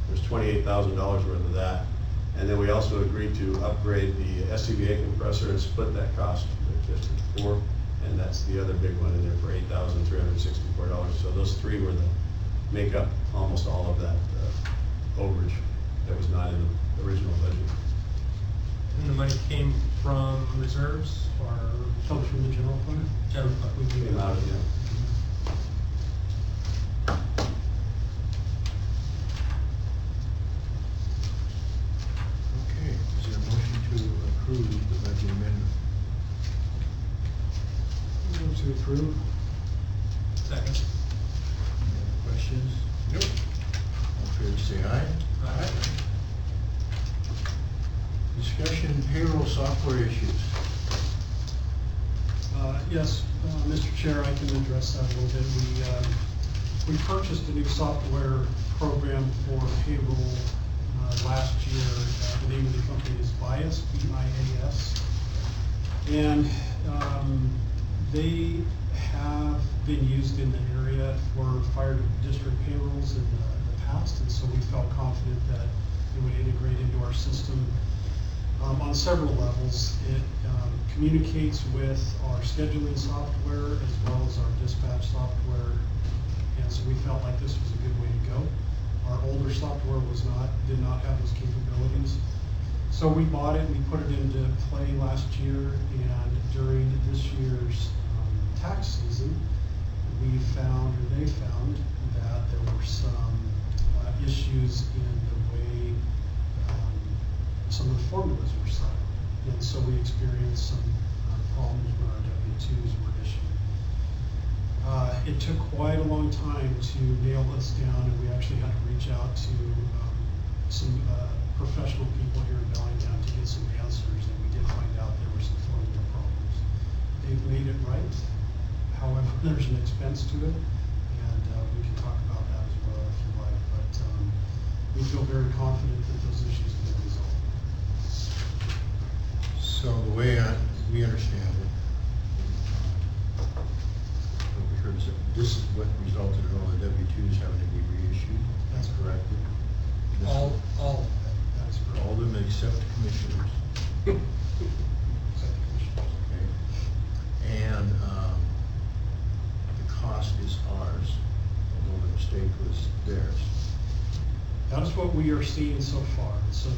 There's $28,000 worth of that. And then we also agreed to upgrade the SCBA compressor and split that cost with just 4. And that's the other big one in there for $8,364. So those three were make up almost all of that overage that was not in the original budget. And the money came from reserves or? Comes from the general fund? General fund. We do Came out of, Okay, is there a motion to approve the budget amendment? Move to approve. Second. Any other questions? Nope. All in favor, say aye. Aye. Discussion payroll software issues. Yes, Mr. Chair, I can address that a little bit. We purchased a new software program for payroll last year. The name of the company is Bias, B-I-A-S. And they have been used in the area for fire district payrolls in the past, and so we felt confident that it would integrate into our system on several levels. It communicates with our scheduling software as well as our dispatch software, and so we felt like this was a good way to go. Our older software did not have those capabilities. So we bought it, we put it into play last year, and during this year's tax season, they found that there were some issues in the way some of the formulas were signed. And so we experienced some problems when our W-2s were issued. It took quite a long time to nail this down, and we actually had to reach out to some professional people here in Bellingham to get some answers, and we did find out there were some formula problems. They've made it right. However, there's an expense to it, and we can talk about that as well if you like, but we feel very confident that those issues have been resolved. So the way we understand it, what we heard is that this is what resulted in all the W-2s having to be reissued. That's correct. All. That's correct. All of them except commissioners. Except the commissioners. Okay. And the cost is ours, although the mistake was theirs. That is what we are seeing so far, so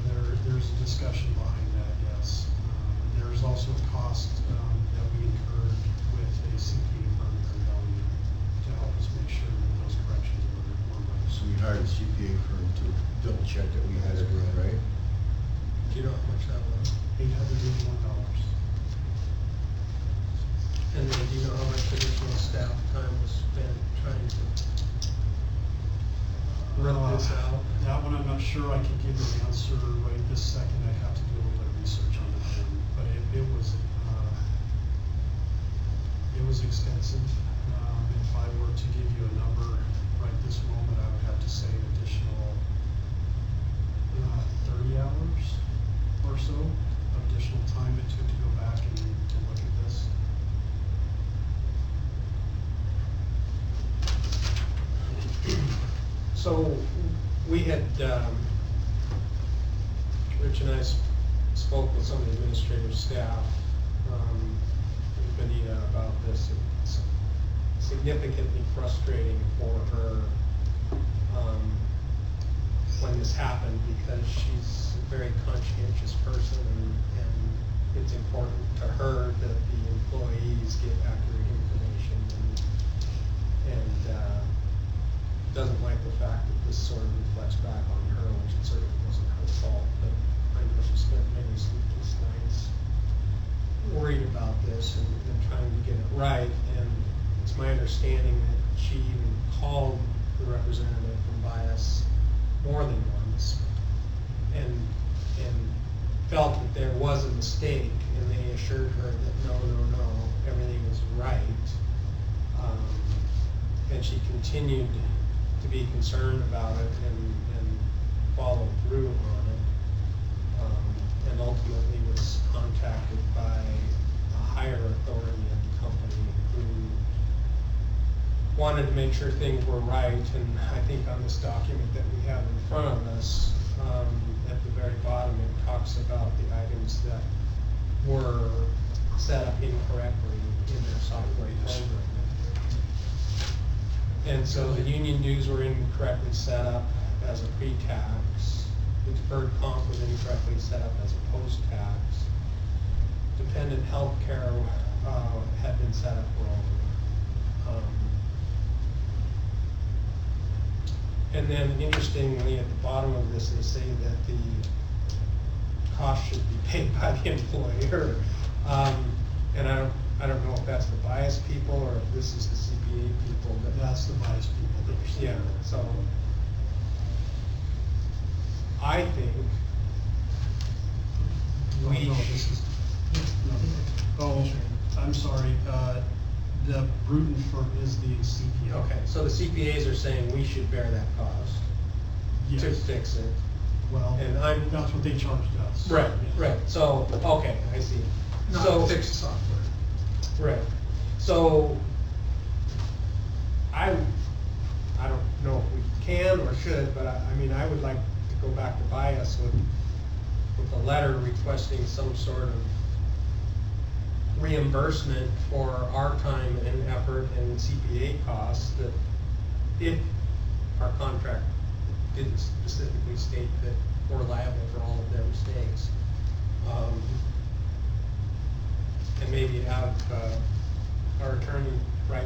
there's a discussion behind that, yes. There's also a cost that we incurred with a CPA firm here in Bellingham to help us make sure that those corrections were right. So we hired a CPA firm to double check that we had it right. Do you know how much that was? $881. And then do you know how much additional staff time was spent trying to run this out? That one I'm not sure I can give an answer right this second. I'd have to do a little bit of research on that one, but it was extensive. If I were to give you a number right this moment, I would have to say an additional 30 hours or so of additional time it took to go back and to look at this. So we had, Rich and I spoke with some of the administrative staff, with Benita about this. It's significantly frustrating for her, when this happened, because she's a very conscientious person, and it's important to her that the employees get accurate information, and doesn't like the fact that this sort of reflects back on her, which it certainly wasn't her fault, but I know she spent many sleepless nights worried about this and trying to get it right, and it's my understanding that she even called the representative from Bias more than once, and felt that there was a mistake, and they assured her that no, everything was right. And she continued to be concerned about it and follow through on it. And ultimately was contacted by a higher authority at the company who wanted to make sure things were right. And I think on this document that we have in front of us, at the very bottom, it talks about the items that were set up incorrectly in their software program. And so the union dues were incorrectly set up as a pre-tax. The deferred comp was incorrectly set up as a post-tax. Dependent health care had been set up wrong. And then interestingly, at the bottom of this, they say that the cost should be paid by the employer. And I don't know if that's the bias people or if this is the CPA people. But That's the bias people that are saying yeah, that. so I think No, this is, no. Oh, I'm sorry, the Bruton firm is the CPA. okay, so the CPAs are saying we should bear that cost to Yes. fix it. Well, And I'm- that's what they charged us. Right, Yes. right, so, okay, I see. Not So to fix the software. right, so I don't know if we can or should, but I mean, I would like to go back to bias with a letter requesting some sort of reimbursement for our time and effort and CPA costs that if our contract didn't specifically state that we're liable for all of their mistakes. And maybe have our attorney write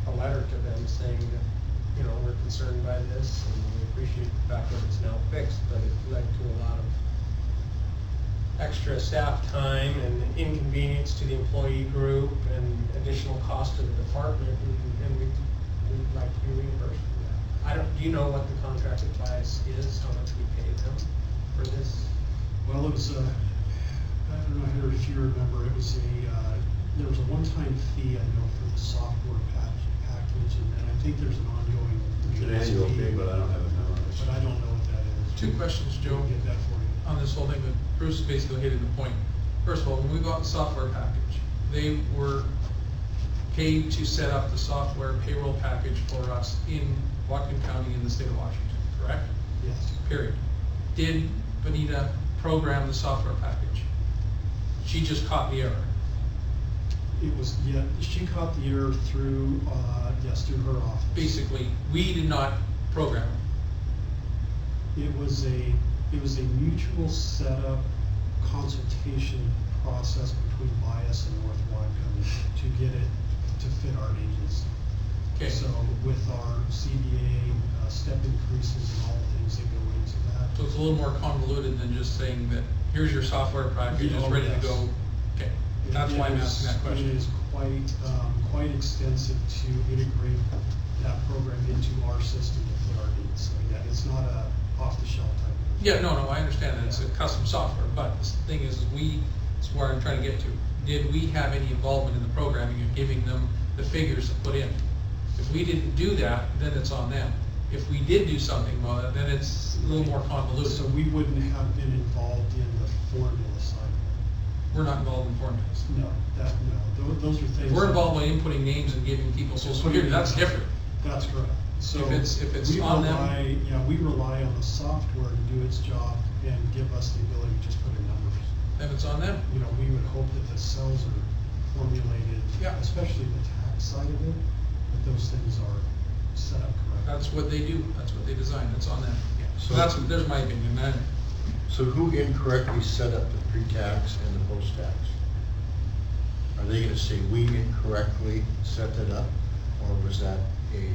a letter to them saying that, you know, we're concerned by this and we appreciate the fact that it's now fixed, but it led to a lot of extra staff time and inconvenience to the employee group and additional cost to the department, and we'd like to be reimbursed for that. Do you know what the contracted bias is, how much we pay them for this? Well, it was, I don't know Heather, if you remember, it was there was a one-time fee, I know, for the software package, and I think there's an ongoing. It's an annual fee, but I don't have it now. But I don't know what that is. Two questions, Joe. We'll get that for you. On this whole thing, but Bruce is basically hitting the point. First of all, when we bought the software package, they were paid to set up the software payroll package for us in Whatcom County in the state of Washington, correct? Yes. Period. Did Benita program the software package? She just caught the error. It was, yeah, she caught the error through, yes, through her office. Basically, we did not program it. It was a mutual setup consultation process between Bias and North Whatcom to get it to fit our agency. Okay. So with our CBA, step increases and all the things that go into that. So it's a little more convoluted than just saying that, here's your software package, it's Oh, ready to yes. go. Okay, that's It why I'm is- asking that question. It is quite extensive to integrate that program into our system to fit our needs. So yeah, it's not a off-the-shelf type. Yeah, no, I understand that, it's a custom software, but the thing is, it's where I'm trying to get to. Did we have any involvement in the programming and giving them the figures to put in? If we didn't do that, then it's on them. If we did do something about it, then it's a little more convoluted. So we wouldn't have been involved in the formula side. We're not involved in formulas. No, those are things. We're involved by inputting names and giving people social security, that's different. That's correct. So If it's we on them- rely- Yeah, we rely on the software to do its job and give us the ability to just put in numbers. Then it's on them. You know, we would hope that the cells are formulated, Yeah. especially the tax side of it, that those things are set up correctly. That's what they do, that's what they design, it's on them. So So- there's my opinion, man. So who incorrectly set up the pre-tax and the post-tax? Are they gonna say we incorrectly set that up, or was that a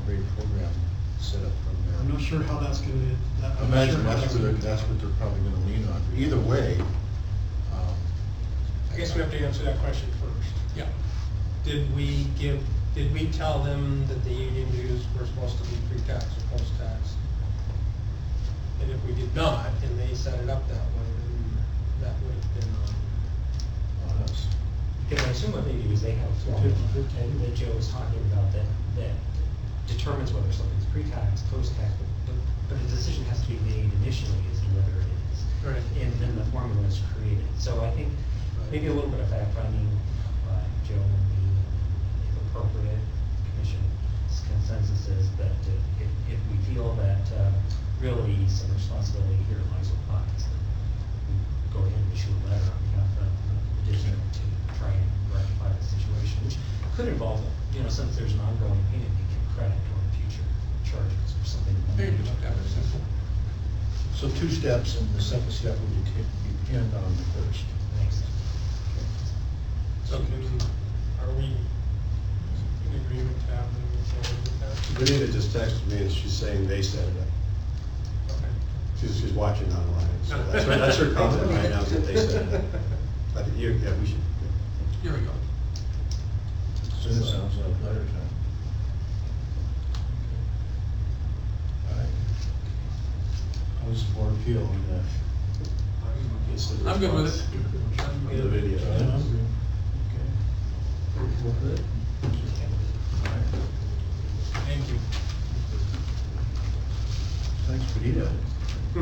already program set up from there? I'm not sure how that's gonna, I I'm not imagine sure how that's gonna- what they're probably gonna lean on. Either way, I guess we have to answer that question first. Yeah. Did we tell them that the union dues were supposed to be pre-tax or post-tax? And if we did not, and they set it up that way, then that would have been on. us. Because I assume what they do is they have a formula 50-50. that Joe was talking about that determines whether something's pre-tax, post-tax, but a decision has to be made initially as to whether it is. Right. And then the formula is created. So I think maybe a little bit of fact finding by Joe and me, if appropriate, commission's consensus is that if we feel that really some responsibility here lies with us, then we go ahead and issue a letter on behalf of the district to try and rectify the situation, which could involve, since there's an ongoing payment, you can credit toward future charges or something. There you go. That was simple. So 2 steps, and the second step would be pinned on the first. Thanks. So are we in agreement to have them move forward with that? Benita just texted me and she's saying they set it up. Okay. She's watching online, so that's her comment right now, that they set it up. I think yeah, we should. Here we go. So it sounds like letter time. All right. How does the board feel on that? I'm good with it. Of the video. Okay. Well, good. All right. Thank you. Thanks, Benita, for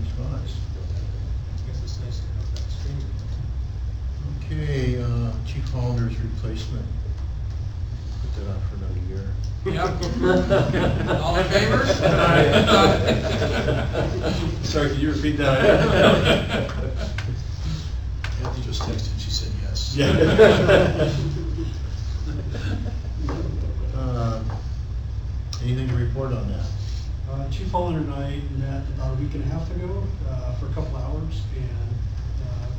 response. I guess it's nice to have that screen. Okay, Chief Hollander's replacement. Put that on for another year. Yep. All in favor? Sorry, can you repeat that? Kathy just texted, she said yes. Yeah. Anything to report on that? Chief Hollander and I met about a week and a half ago for a couple hours, and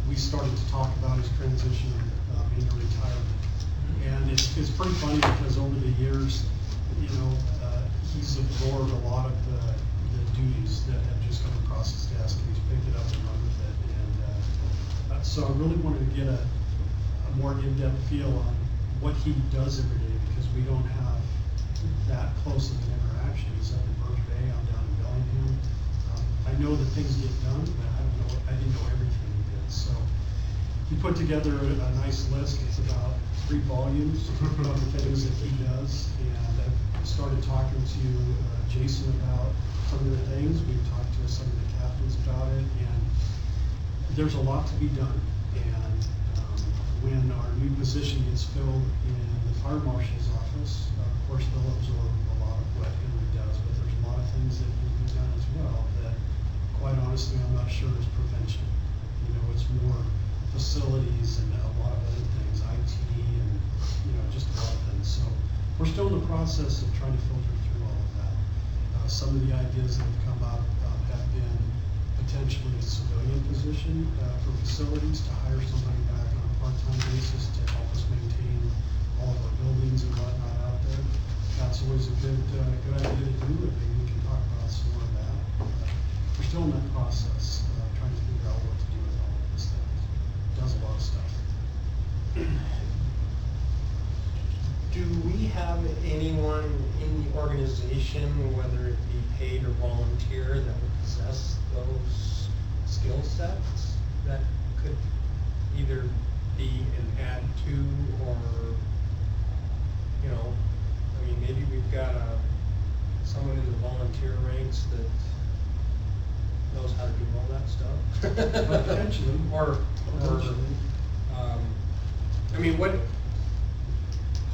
we started to talk about his transition into retirement. And it's pretty funny because over the years, he's absorbed a lot of the duties that have just come across his desk, and he's picked it up and run with it. And so I really wanted to get a more in-depth feel on what he does every day, because we don't have that close of an interaction. He's up in Birch Bay, I'm down in Bellingham. I know that things get done, but I didn't know everything he did. So he put together a nice list. It's about 3 volumes of the things that he does. And I've started talking to Jason about some of the things. We've talked to some of the captains about it, and there's a lot to be done. And when our new position gets filled in the fire marshal's office, of course they'll absorb a lot of what Henry does, but there's a lot of things that need to be done as well that, quite honestly, I'm not sure is prevention. It's more facilities and a lot of other things, IT and, just a lot of things. So we're still in the process of trying to filter through all of that. Some of the ideas that have come up have been potentially a civilian position for facilities, to hire somebody back on a part-time basis to help us maintain all of our buildings and whatnot out there. That's always a good idea to do, and maybe we can talk about some more of that. We're still in that process, trying to figure out what to do with all of this stuff. Does a lot of stuff. Do we have anyone in the organization, whether it be paid or volunteer, that would possess those skill sets that could either be an add to, or, maybe we've got someone in the volunteer ranks that knows how to do all that stuff? Potentially. Potentially.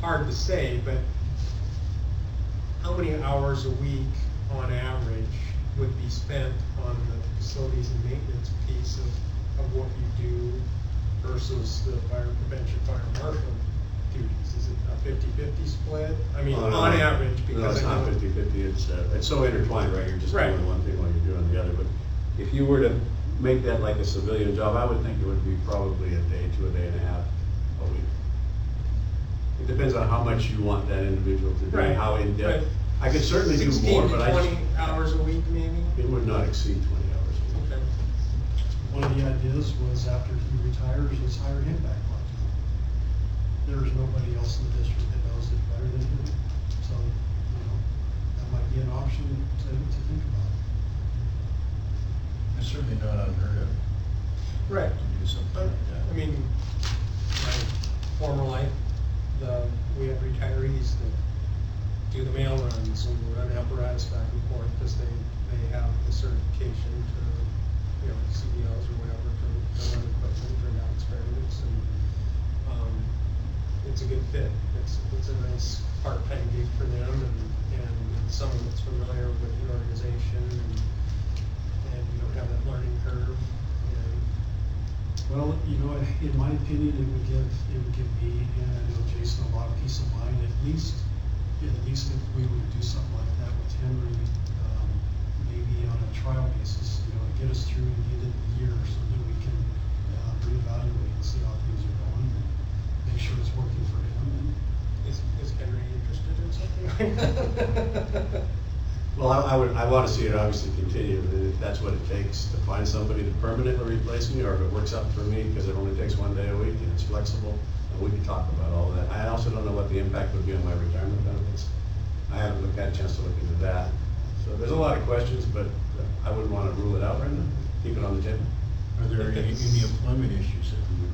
Hard to say, but how many hours a week on average would be spent on the facilities and maintenance piece of what you do versus the fire prevention, fire marshal duties? Is it a 50-50 split? On average, No, because it's I not know. 50-50, it's so intertwined, right? You're just Right. doing one thing while you're doing the other. But if you were to make that like a civilian job, I would think it would be probably a day to a day and a half a week. It depends on how much you want that individual to do, Right. and how in depth. Right. I could certainly do 16 more, to but I 20 hours a week, maybe? it would not exceed 20 hours a week. Okay. One of the ideas was, after he retires, was hire him back part-time. There's nobody else in the district that knows it better than him. So, that might be an option to think about. It's certainly not unheard of. we have retirees that do the mail runs and run apparatus back and forth because they have the certification to, you know, CDLs or whatever to run equipment or now experiments, and it's a good fit. It's a nice part-time gig for them, and someone that's familiar with the organization, and you don't have that learning curve. And Well, you know, in my opinion, it would give me and I know Jason a lot of peace of mind, at least if we were to do something like that with Henry, maybe on a trial basis, you know, to get us through the end of the year so that we can reevaluate and see how things are going and make sure it's working for him. is Henry interested in something? Well, I want to see it obviously continue, and if that's what it takes to find somebody to permanently replace me, or if it works out for me, because it only takes 1 day a week and it's flexible, and we can talk about all that. I also don't know what the impact would be on my retirement benefits. I haven't had a chance to look into that. So there's a lot of questions, but I wouldn't want to rule it out right now. Keep it on the table. Are there any employment issues that we would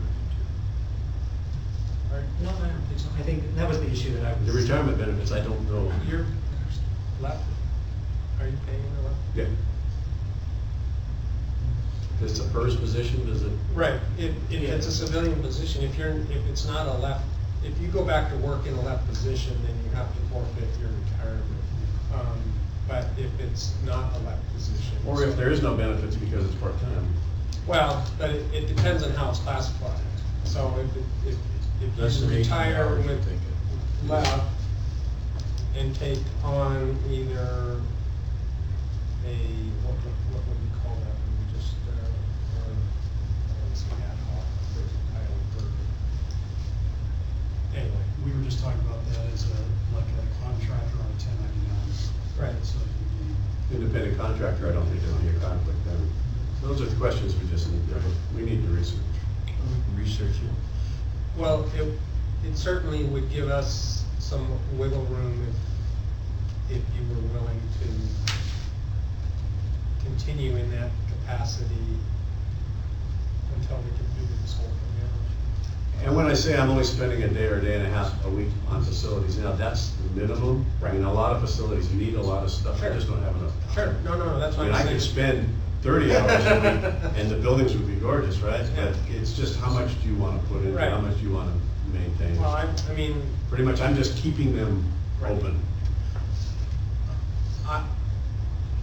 run No, I don't think so. I think that was the issue that I was. The retirement benefits, I don't know. You're left, are you paying or what? Yeah. If it's a PERS position, does it? Right, if it's a civilian position, if it's not a left, if you go back to work in a left position, then you have to forfeit your retirement. But if it's not a left position. Or if there is no benefits because it's part-time. Well, but it depends on how it's classified. So if Less you than 18 retire hours, with I think it- left and take on either a, what would we call that, when we just, or, I don't say ad hoc, there's a title for it. Anyway, We were just talking about that as like a contractor on a 1099. Right. So it'd be, Independent contractor, I don't think there'll be a conflict then. Those are the questions we just need to research. We can research it. well, it certainly would give us some wiggle room if you were willing to continue in that capacity until we completed this whole thing. And when I say I'm only spending a day or a day and a half a week on facilities, now that's the minimum. I mean, a lot of facilities need a lot of stuff, I just don't have enough. Sure, no, that's I what mean, I'm I saying. could spend 30 hours a week and the buildings would be gorgeous, right? But it's just how much do you want to put in, Right. how much do you want to maintain? Well, I mean, Pretty much, I'm just keeping them Right. open.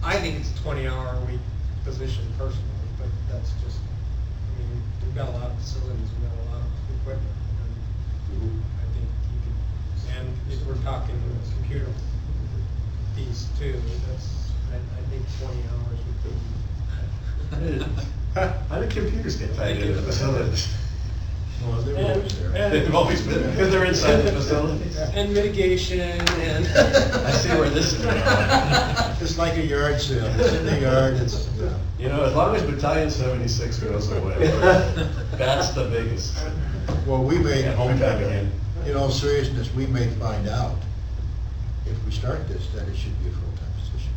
I think it's a 20-hour-a-week position personally, but that's just, I mean, we've got a lot of facilities, we've got a lot of equipment, and I think you could, and if we're talking computer piece too, that's, I think 20 hours would be. How do computers get tied into the facilities? Well, they were always there. They've always been, because they're inside the facilities. And mitigation and. I see where this is going. It's like a yard sale, it's in the yard, it's, You know, as long as Battalion 76 goes away, that's the biggest. well, we may, Yeah, hometown again. in all seriousness, we may find out, if we start this, that it should be a full-time position.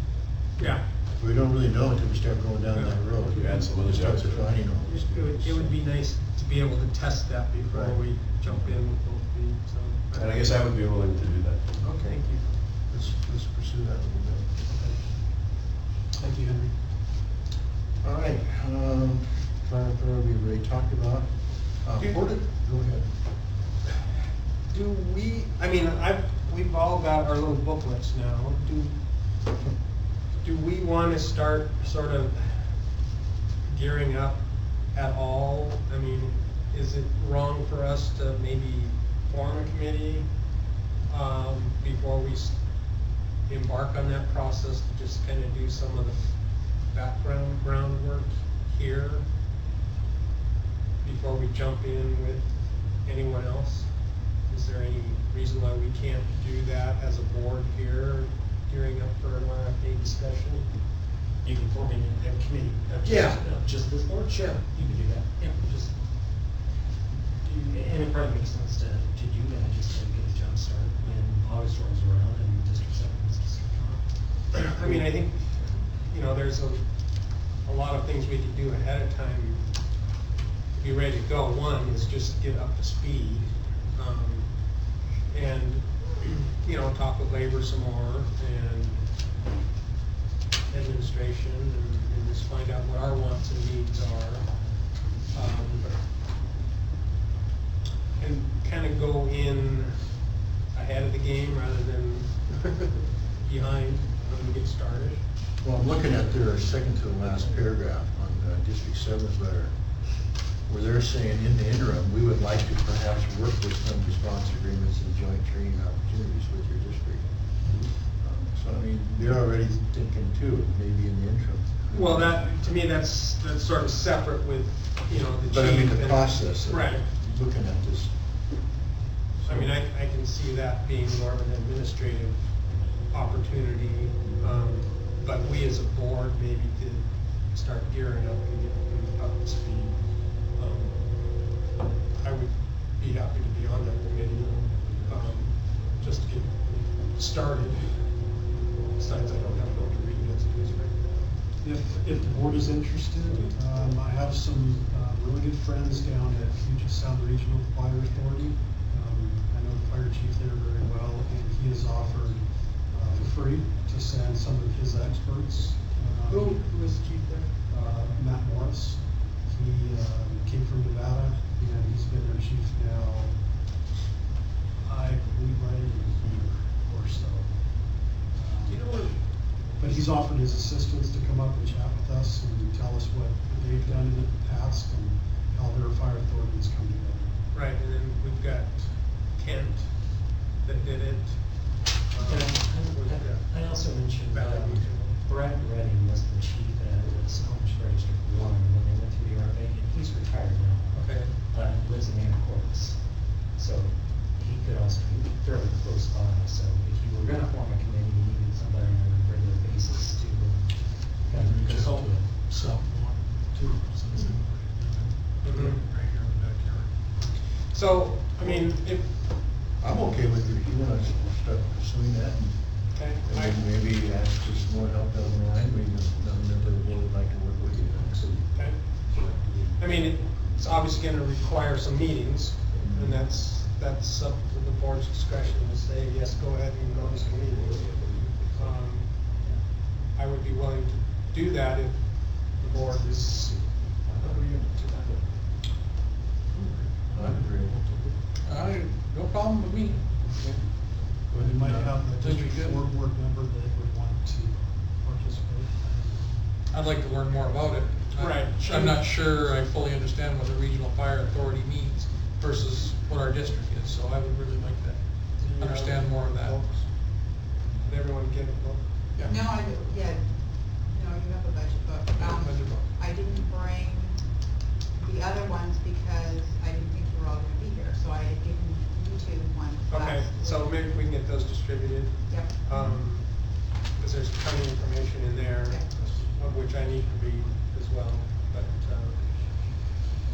Yeah. We don't really know until we start going down that road. You add some other We start jobs to it. defining all these things. It would be nice to be able to test that before Right. we jump in with both feet, so. And I guess I would be willing to do that. Okay, Thank you. let's pursue that a little bit. thank you, Henry. All right, fire authority we already talked about. Porter, go ahead. Do we, I mean, we've all got our little booklets now. Do we want to start sort of gearing up at all? I mean, is it wrong for us to maybe form a committee before we embark on that process, to just kind of do some of the groundwork here before we jump in with anyone else? Is there any reason why we can't do that as a board here, gearing up for an RFA discussion? You can form a committee of Yeah. just this board? Sure. You can do that, yeah, just. And it probably makes sense to do that, just to get a jump start when August rolls around and District 7 is to start on. I mean, I think, you know, there's a lot of things we could do ahead of time to be ready to go. One is just get up to speed. and, you know, talk with labor some more and administration and just find out what our wants and needs are. And kind of go in ahead of the game rather than behind when we get started. Well, I'm looking at their second to the last paragraph on District 7's letter, where they're saying in the interim, we would like to perhaps work with some response agreements and joint training opportunities with your district. So, I mean, they're already thinking too, maybe in the interim. Well, that, to me, that's sort of separate with, you know, the chief. But I mean, the and- process of Right. looking at this. I mean, I can see that being more of an administrative opportunity, but we as a board maybe could start gearing up and getting up to speed. I would be happy to be on that committee, just to get started. Besides, I don't have to go to read against it. If the board is interested, I have some really good friends down at Puget Sound Regional Fire Authority. I know the fire chief there very well, and he has offered for free to send some of his experts. Who was the chief there? Matt Morris. He came from Nevada, and he's been their chief now, I believe, right in a year or so. Do you know what? But he's offered his assistants to come up and chat with us and tell us what they've done in the past and how their fire authorities come together. Right, and then we've got Kent that did it. I also mentioned, Valley Regional. Brad Redding was the chief at Snohomish Fire District 1 when they went through the RFA, and he's retired now. Okay. Lives in Anacortes. So he could also be fairly close by, so if you were gonna form a committee, you needed somebody on a regular basis to kind of Just help. Southmore too, so it's right here in the backyard. So, I mean, if, I'm okay with it if you want to start pursuing that. okay, And then maybe ask for some more help down the line, maybe nothing that the board would like to work with you. So, okay. I mean, it's obviously gonna require some meetings, and that's up to the board's discretion to say, yes, go ahead and go to some meetings. I would be willing to do that if the board is. I agree. No problem with me. We might have a That'd be district good. board member that would want to participate. I'd like to learn more about it. Right. I'm not sure I fully understand what the regional fire authority means versus what our district is, so I would really like to understand more of that. Did everyone get it? Yeah. No, I, yeah, no, you have a budget book. Budget book. I didn't bring the other ones because I didn't think you were all gonna be here, so I had given you two one Okay, last so week. maybe we can get those distributed. Yep. Because there's plenty of information in there, of which I need to read as well, but,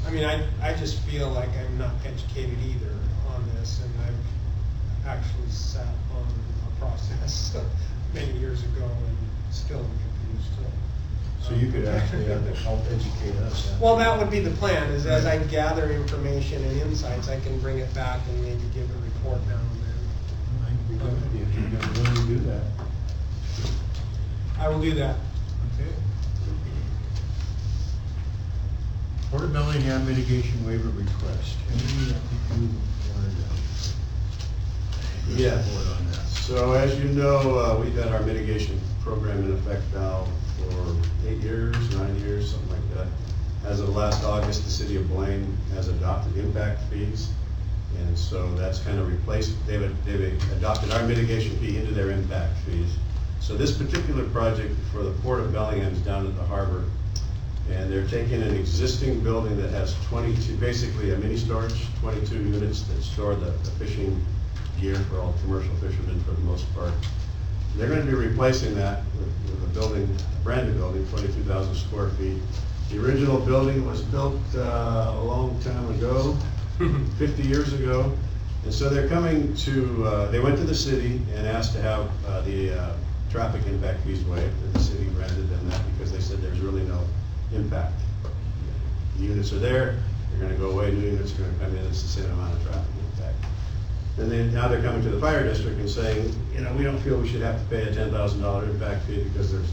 I mean, I just feel like I'm not educated either on this, and I've actually sat on a process many years ago and still am confused, so. So you could actually help educate us. Well, that would be the plan, is as I gather information and insights, I can bring it back and maybe give a report now and then. I think we would be, if you're going to really do that. I will do that. Okay. Port of Bellingham mitigation waiver request. Henry, I think you wanted to. Yeah. address the board on that. So as you know, we've had our mitigation program in effect now for 8 years, 9 years, something like that. As of last August, the city of Blaine has adopted impact fees. And so that's kind of replaced, they've adopted our mitigation fee into their impact fees. So this particular project for the Port of Bellingham is down at the harbor. And they're taking an existing building that has 22, basically a mini storage, 22 units that store the fishing gear for all commercial fishermen for the most part. They're going to be replacing that with a building, a brand new building, 22,000 square feet. The original building was built a long time ago, 50 years ago. And so they're coming to, they went to the city and asked to have the traffic impact fees waived. And the city granted them that because they said there's really no impact. The units are there, they're going to go away, new units are going to come in, it's the same amount of traffic impact. And then now they're coming to the fire district and saying, you know, we don't feel we should have to pay a $10,000 impact fee because there's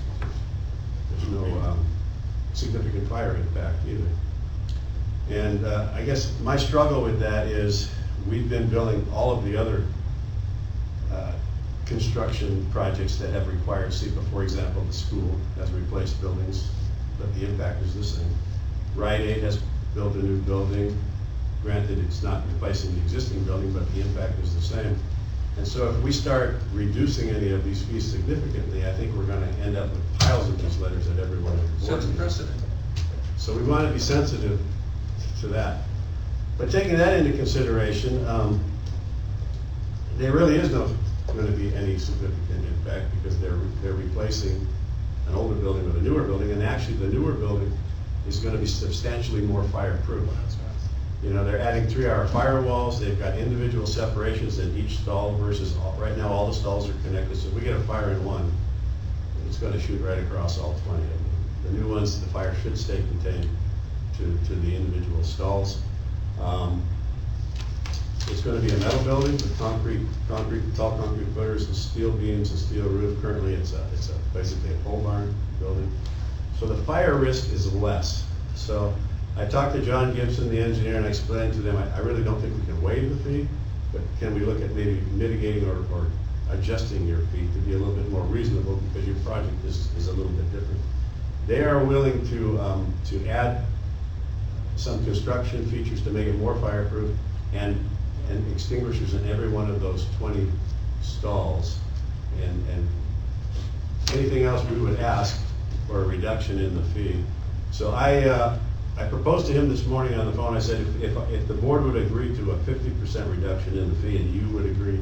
no significant fire impact either. And I guess my struggle with that is we've been billing all of the other construction projects that have required SEPA. For example, the school has replaced buildings, but the impact is the same. Rite Aid has built a new building. Granted, it's not replacing the existing building, but the impact is the same. And so if we start reducing any of these fees significantly, I think we're gonna end up with piles of these letters at every one of the board Sets a meetings. precedent. So we want to be sensitive to that. But taking that into consideration, there really is no going to be any significant impact because they're replacing an older building with a newer building, and actually the newer building is going to be substantially more fireproof. You know, they're adding 3-hour firewalls, they've got individual separations in each stall versus right now all the stalls are connected. So if we get a fire in one, it's going to shoot right across all 20 of them. The new ones, the fire should stay contained to the individual stalls. It's going to be a metal building with tall concrete footers and steel beams and steel roof. Currently, it's basically a pole barn building. So the fire risk is less. So I talked to John Gibson, the engineer, and I explained to them, I really don't think we can waive the fee, but can we look at maybe mitigating or adjusting your fee to be a little bit more reasonable because your project is a little bit different. They are willing to add some construction features to make it more fireproof and extinguishers in every one of those 20 stalls. And anything else we would ask for a reduction in the fee. So I proposed to him this morning on the phone, I said, if the board would agree to a 50% reduction in the fee and you would agree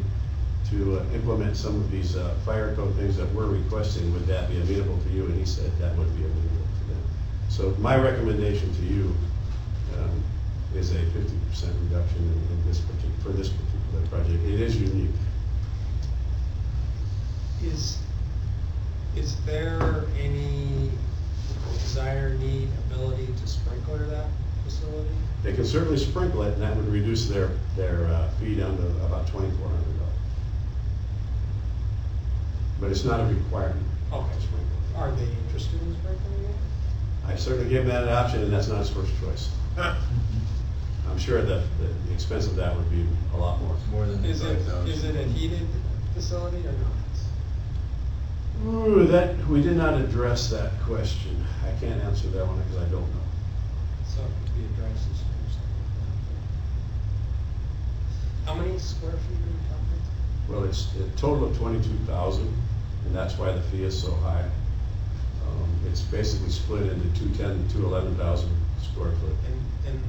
to implement some of these fire code things that we're requesting, would that be amenable to you? And he said that would be amenable to them. So my recommendation to you is a 50% reduction for this particular project. It is unique. Is there any desire, need, ability to sprinkler that facility? They can certainly sprinkle it, and that would reduce their fee down to about $2,400. But it's not a requirement. Okay. to sprinkle it. Are they interested in sprinkling it? I certainly gave him that option, and that's not his first choice. I'm sure that the expense of that would be a lot more. More than Is it 5,000. a heated facility or not? Ooh, we did not address that question. I can't answer that one because I don't know. So it could be a dry system or something like that. How many square feet are you talking? Well, it's a total of 22,000, and that's why the fee is so high. It's basically split into 210,000 to 211,000 square foot. And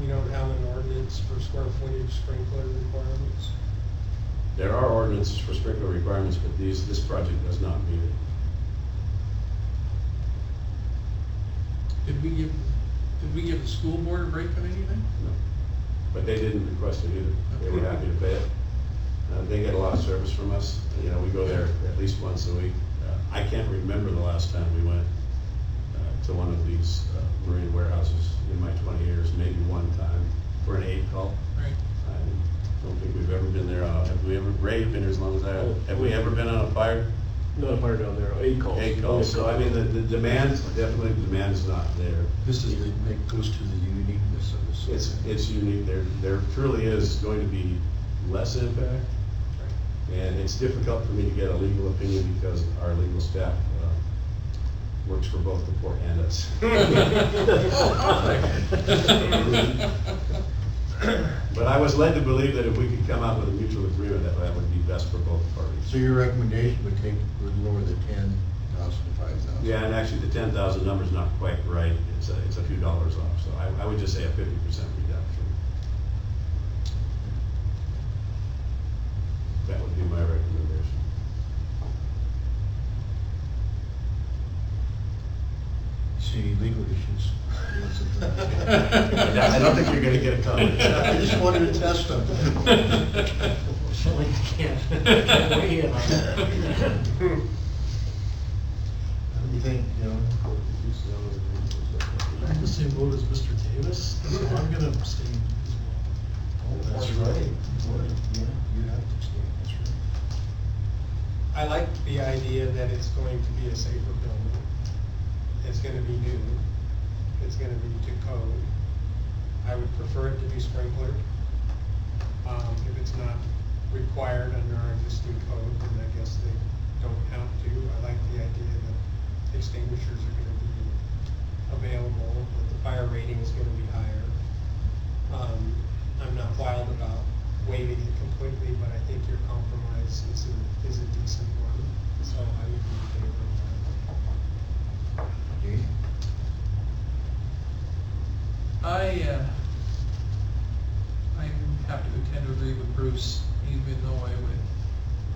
we don't have an ordinance for square footage sprinkler requirements? There are ordinances for sprinkler requirements, but this project does not meet it. Did we give the school board a break on anything? No. But they didn't request it either. They were happy to pay it. They get a lot of service from us. You know, we go there at least once a week. I can't remember the last time we went to one of these marine warehouses in my 20 years, maybe one time for an aid call. Right. I don't think we've ever been there. Have we ever, Ray, you've been here as long as I have. Have we ever been on a fire? Not a fire down there, 8 calls. 8 calls. So I mean, the demand, definitely the demand is not there. This is it goes to the uniqueness of the site. It's unique. There truly is going to be less impact. And it's difficult for me to get a legal opinion because our legal staff works for both the port and us. But I was led to believe that if we could come out with a mutual agreement, that would be best for both parties. So your recommendation would lower the 10,000 to 5,000? Yeah, and actually the 10,000 number's not quite right. It's a few dollars off. So I would just say a 50% reduction. That would be my recommendation. See, any legal issues? I don't think you're gonna get a comment. I just wanted to test them. Certainly can't weigh in on that. What do you think, Joe? I'm the same boat as Mr. Davis, so I'm gonna abstain as well. Oh, that's right. Boy, yeah, you have to stay, that's right. I like the idea that it's going to be a safer building. It's gonna be new. It's gonna be to code. I would prefer it to be sprinklered. If it's not required under our existing code, then I guess they don't have to. I like the idea that extinguishers are gonna be available, that the fire rating is gonna be higher. I'm not wild about waiving it completely, but I think your compromise is a decent one, so I would be in favor of that. Okay. I have to tend to agree with Bruce, even though I would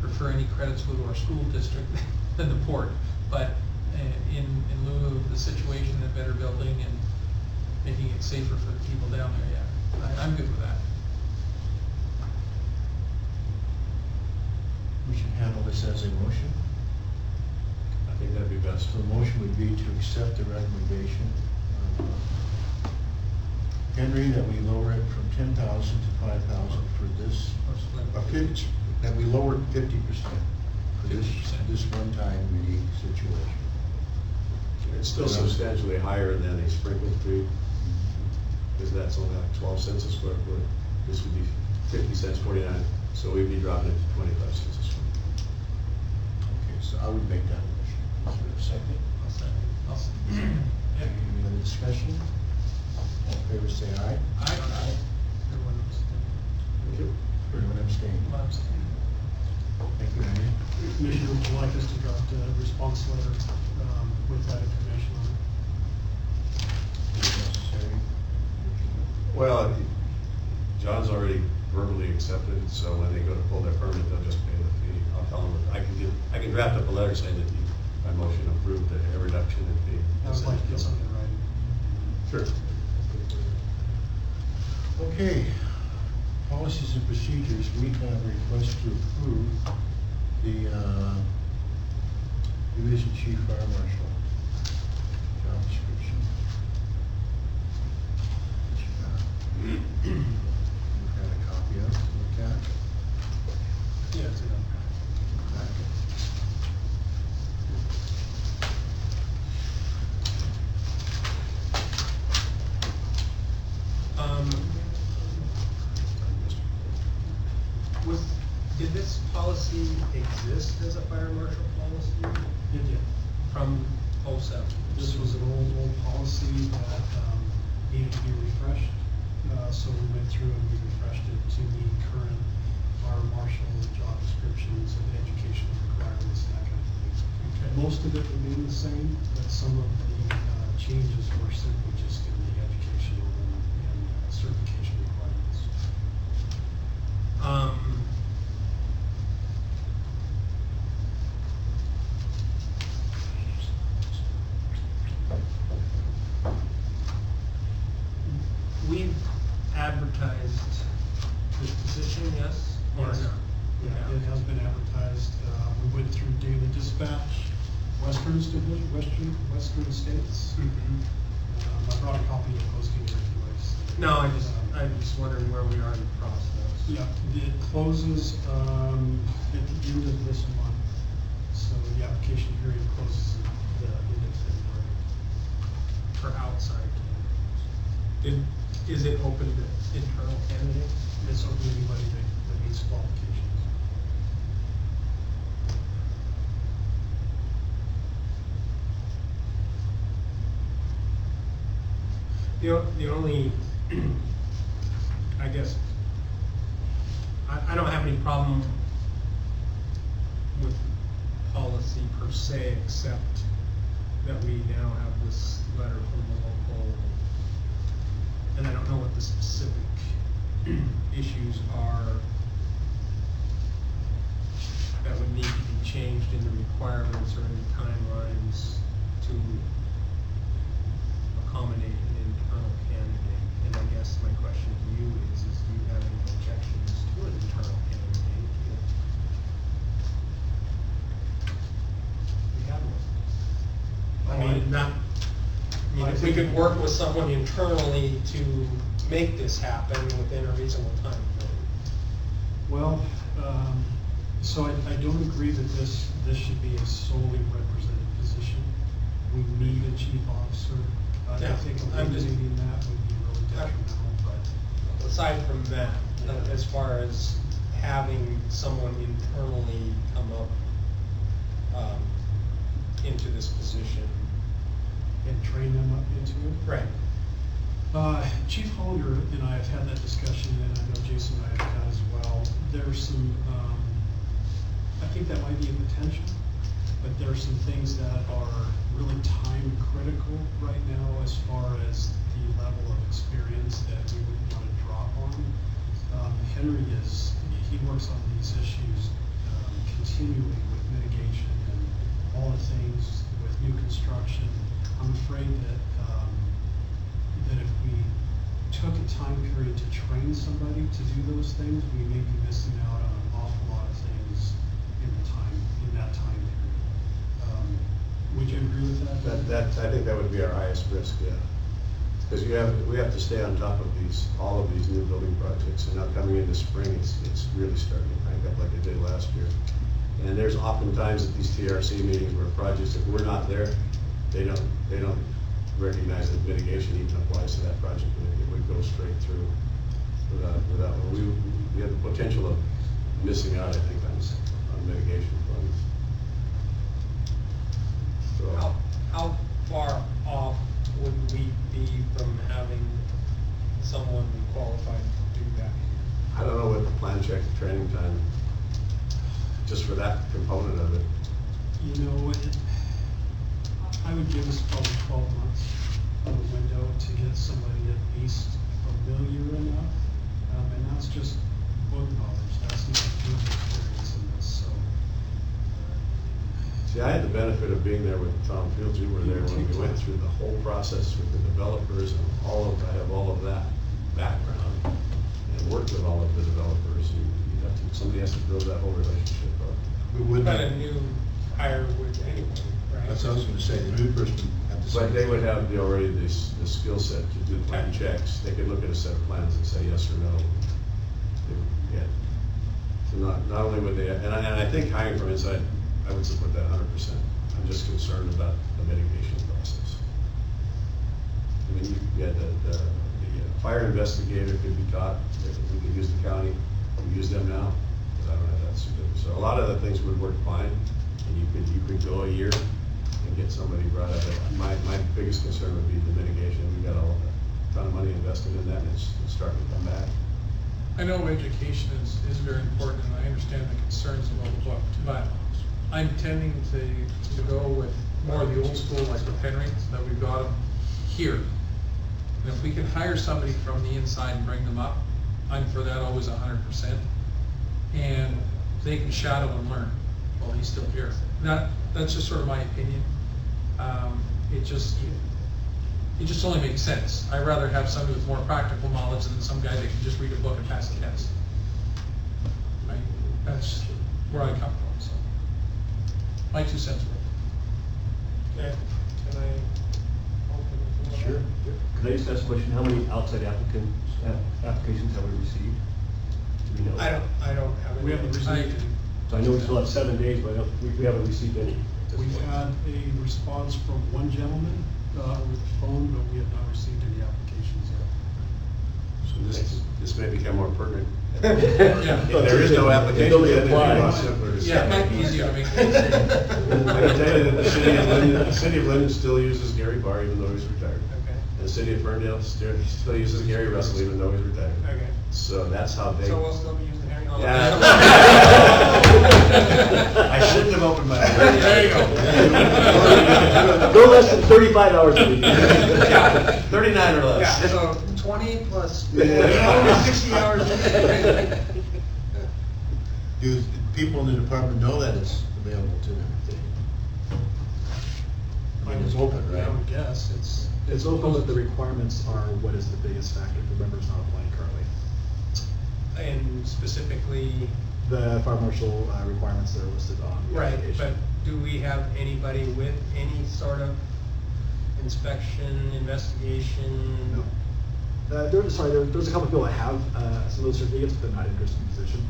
prefer any credits go to our school district than the port. But in lieu of the situation, a better building and making it safer for the people down there, yeah, I'm good with that. We should handle this as a motion. I think that'd be best. So the motion would be to accept the recommendation of Henry, that we lower it from 10,000 to 5,000 for this, that we lowered 50% for this, 50%. this one-time unique situation. It's still substantially higher than a sprinkled fee, because that's only like 12 cents a square foot. This would be 50 cents, 49, so we'd be dropping it to 25 cents a square foot. Okay, so I would make that motion. Is there a second? I'll second. Any other discussion? All in favor, say aye. Aye. Everyone Thank you. Everyone abstain. abstain. Thank you, Henry. Commissioner, would you like us to draft a response letter with that information on it? Is it necessary? Well, John's already verbally accepted, so when they go to pull their permit, they'll just pay the fee. I'll tell them, I can draft up a letter saying that my motion approved a reduction in fee. I would like to get something right. Sure. Okay, policies and procedures, we have a request to approve the Division Chief Fire Marshal job description. Which, we've had a copy of to look at. Yeah, it's enough. Did this policy exist as a fire marshal policy It did. from '07? This was an old policy that needed to be refreshed, so we went through and we refreshed it to meet current fire marshal job descriptions and educational requirements, and that kind of thing. Okay. Most of it remained the same, but some of the changes were simply just in the educational and certification requirements. We've advertised this position, yes? Or Yes. no? Yeah, it has been advertised. We went through Daily Dispatch, Western States. I brought a copy of the posting here if you like to see it. No, I'm just wondering where we are in the process. Yeah, it closes at the end of this month. So the application period closes at the end of February. For outside candidates. Is it open to internal candidates? It's open to anybody that meets qualifications. The only, I guess, I don't have any problem with policy per se, except that we now have this letter from the local, and I don't know what the specific issues are that would need to be changed in the requirements or any timelines to accommodate an internal candidate. And I guess my question to you is do you have any objections to an internal candidate if we have one? I mean, if we could work with someone internally to make this happen within a reasonable time frame? Well, so I don't agree that this should be a solely represented position. We need a chief officer. I Yeah, think I'm just- eliminating that would be really detrimental, but. Aside from that, as far as having someone internally come up, into this position. And train them up into it? Right. Chief Hollander and I have had that discussion, and I know Jason and I have had as well. There's some, I think that might be a potential, but there are some things that are really time critical right now as far as the level of experience that we would want to drop on. Henry he works on these issues continually with mitigation and all the things with new construction. I'm afraid that that if we took a time period to train somebody to do those things, we may be missing out on an awful lot of things in that time period. Would you agree with that? I think that would be our highest risk, yeah. Because we have to stay on top of all of these new building projects, and now coming into spring, it's really starting to crank up like it did last year. And there's oftentimes at these TRC meetings where projects, if we're not there, they don't recognize that mitigation even applies to that project. It would go straight through without we have the potential of missing out, I think, on mitigation funds. So, How far off would we be from having someone qualified to do that? I don't know what the plan check training time, just for that component of it. You know, I would give us probably 12 months of a window to get somebody at least familiar enough. And that's just book knowledge, that's not field experience in this, so. See, I had the benefit of being there with Tom Fields. You were there when we went through the whole process with the developers and I have all of that background and worked with all of the developers. Somebody has to build that whole relationship up. We would. But a new hire would anyway, right? That's what I was gonna say, the new person have to. But they would have already the skill set to do plan checks. They could look at a set of plans and say yes or no. Yeah. So not only would they, and I think hiring from inside, I would support that 100%. I'm just concerned about the mitigation process. I mean, you had the fire investigator could be taught. We could use the county. We use them now because I don't have that certificate. So a lot of the things would work fine, and you could go a year and get somebody brought up. My biggest concern would be the mitigation. We've got a ton of money invested in that, and it's starting to come back. I know education is very important, and I understand the concerns about the book, but I'm tending to go with more of the old school, like with Henry, that we've got him here. And if we can hire somebody from the inside and bring them up, I'm for that always 100%. And they can shadow and learn while he's still here. That's just sort of my opinion. It just only makes sense. I'd rather have somebody with more practical knowledge than some guy that can just read a book and pass the test. Right? That's where I come from, so. My 2 cents worth. Okay, can I open the floor? Sure. Could I just ask a question? How many outside applications have we received? Do we know? I don't have any. We haven't received any. So I know we still have 7 days, but we haven't received any. at this We've point. had a response from one gentleman over the phone, but we have not received any applications yet. So this may become more pertinent. Yeah. If there is no application, Nobody then it'd be a lot applies. simpler to say. Yeah, it might be easier to make the decision. I can tell you that the city of Linden still uses Gary Barr even though he's retired. Okay, And the city of Ferndale still uses Gary Russell even though he's retired. okay. So that's how they. So we'll still be using Henry on Yeah. I shouldn't have opened my. There you go. No less than 35 hours a week. Yeah, 39 or less. Yeah, so 20 plus Yeah. 60 hours. Do people in the department know that it's available to them? I mean, it's open, I right? would guess, It's open, but the requirements are what is the biggest factor for members not applying currently. And specifically, The fire marshal requirements that are listed on the right, application. but do we have anybody with any sort of inspection, investigation? No. There's a couple people that have some of those certificates, but not interested in the position.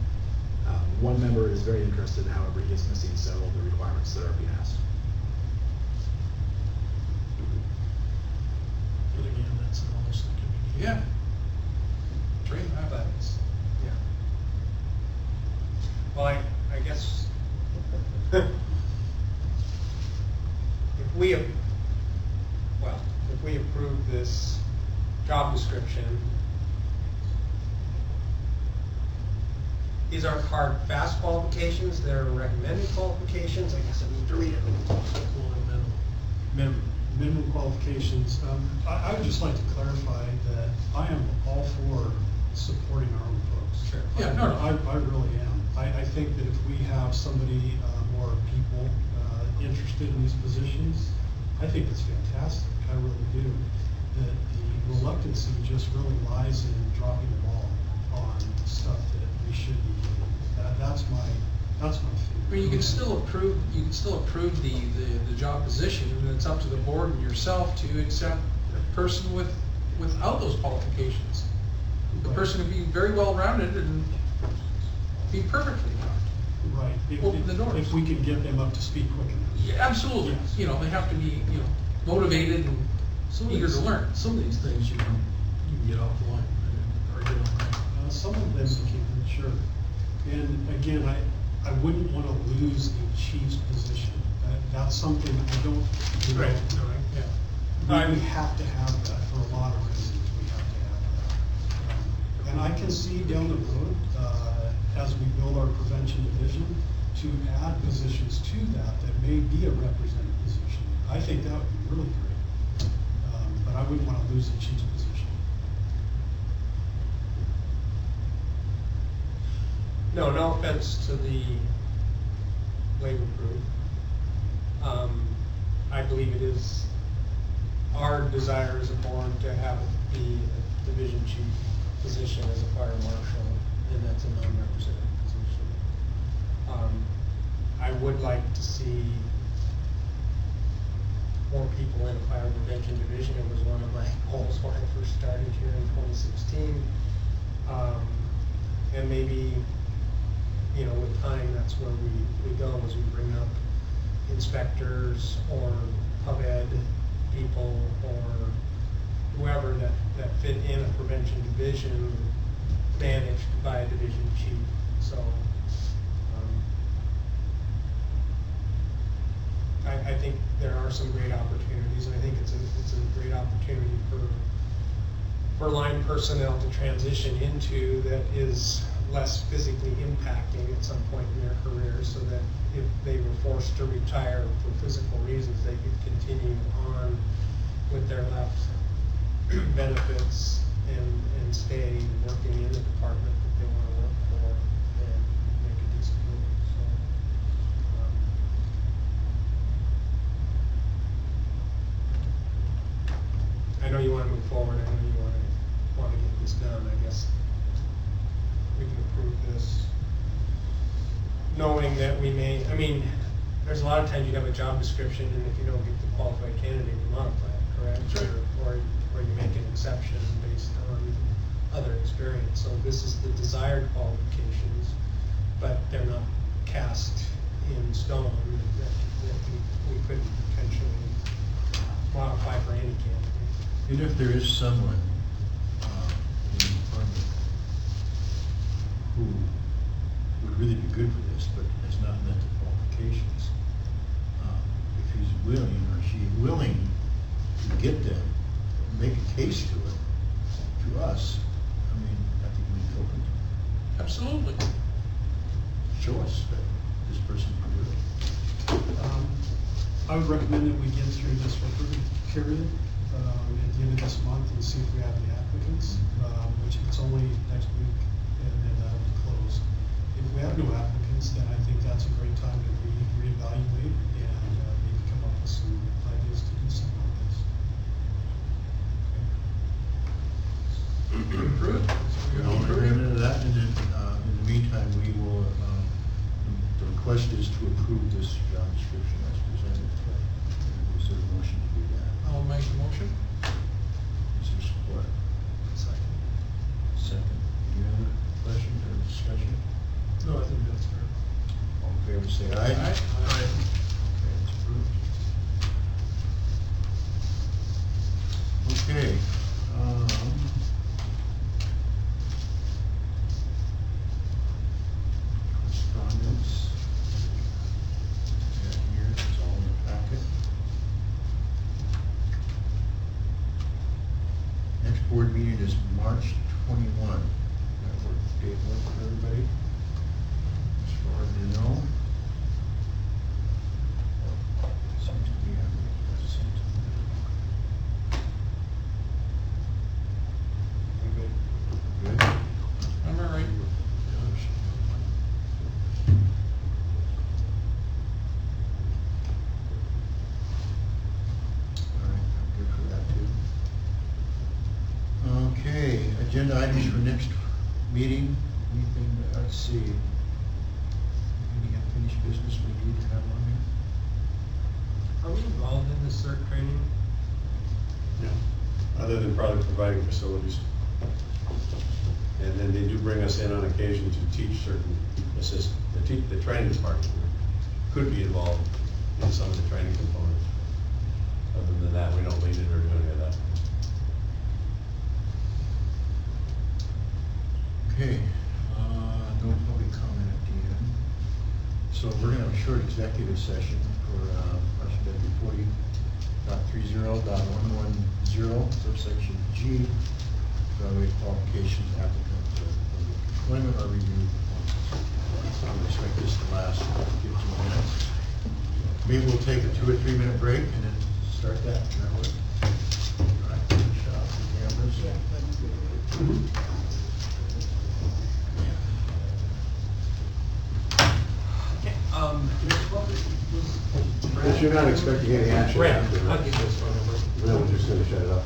One member is very interested, however, he is missing several of the requirements that are being asked. But again, that's knowledge that can be gained. Yeah. Train have that. Yeah. Well, I guess if we approve this job description, these aren't hard, fast qualifications, they're recommended qualifications, I guess I need to read it. Minimum qualifications, I would just like to clarify that I am all for supporting our own folks. Sure. Yeah, no, no. I really am. I think that if we have somebody, more people, interested in these positions, I think it's fantastic, I really do. That the reluctancy just really lies in dropping the ball on stuff that we should be doing. That's my feeling. I mean, you can still approve the job position, and it's up to the board and yourself to accept a person without those qualifications. The person would be very well-rounded and be perfectly rounded. Right. Open the doors. If we could get them up to speed quick enough. Yeah, absolutely. Yes. You know, they have to be, motivated and eager to learn. Some of these things you can get off the line, or get on. Some of them we can, sure. And again, I wouldn't want to lose the chief's position. That's something I don't, Right, no, yeah. we have to have that for a lot of reasons, we have to have that. And I can see down the road, as we build our prevention division, to add positions to that may be a representative position. I think that would be really great. But I wouldn't want to lose the chief's position. No offense to the labor group. I believe it is our desire as a board to have it be a division chief position as a fire marshal, and that's a non-representative position. I would like to see more people in a fire prevention division. It was one of my goals when I first started here in 2016. And maybe, with time, that's where we go, as we bring up inspectors or pub ed people or whoever that fit in a prevention division managed by a division chief. So, I think there are some great opportunities, and I think it's a great opportunity for line personnel to transition into that is less physically impacting at some point in their career, so that if they were forced to retire for physical reasons, they could continue on with their left benefits and stay working in the department that they want to work for and make a decent living. So, I know you want to move forward. I know you want to get this done. I guess we can approve this, knowing that we may. I mean, there's a lot of times you have a job description, and if you don't get the qualified candidate, you modify it, correct? Sure. Or you make an exception based on other experience. So this is the desired qualifications, but they're not cast in stone that we couldn't potentially modify for any candidate. And if there is someone in the department who would really be good for this, but has not met the qualifications, if he's willing or she willing to get them, make a case to it, to us, I mean, I think we need to open to Absolutely. show us that this person can do it. I would recommend that we get through this recruitment period at the end of this month and see if we have any applicants, which it's only next week, and then that'll be closed. If we have no applicants, then I think that's a great time to reevaluate and maybe come up with some ideas to do something like this. Approved. All in agreement of that, and then, in the meantime, we will, the request is to approve this job description as presented. Is there a motion to do that? I'll make the motion. Is there support? questions or discussion? No, I think that's fair. All in favor, say aye. Aye. Okay, it's approved. Okay, correspondence. Yeah, here, it's all in the packet. Next board meeting is March 21. That work, date work for everybody? As far as you know? Seems to be good? Good? I'm all right. All right, I'm good for that too. Okay, agenda items for next meeting, anything, let's see. Any unfinished business we need to have on here? Are we involved in the CERT training? Yeah, other than probably providing facilities. And then they do bring us in on occasion to teach certain the training department could be involved in some of the training components. Other than that, we don't lead it or do any of that. Okay, no public comment at the end. So we're gonna have a short executive session for, RCW 40.30.110, subsection G, evaluate qualifications applicant for employment or review performance. I would expect this to last 15 minutes. Maybe we'll take a 2 or 3 minute break and then start that. Can that work? All right, shut off the cameras. But you're not expecting any action Right, after, I'll right? give you this phone number. No, we're just gonna shut it off.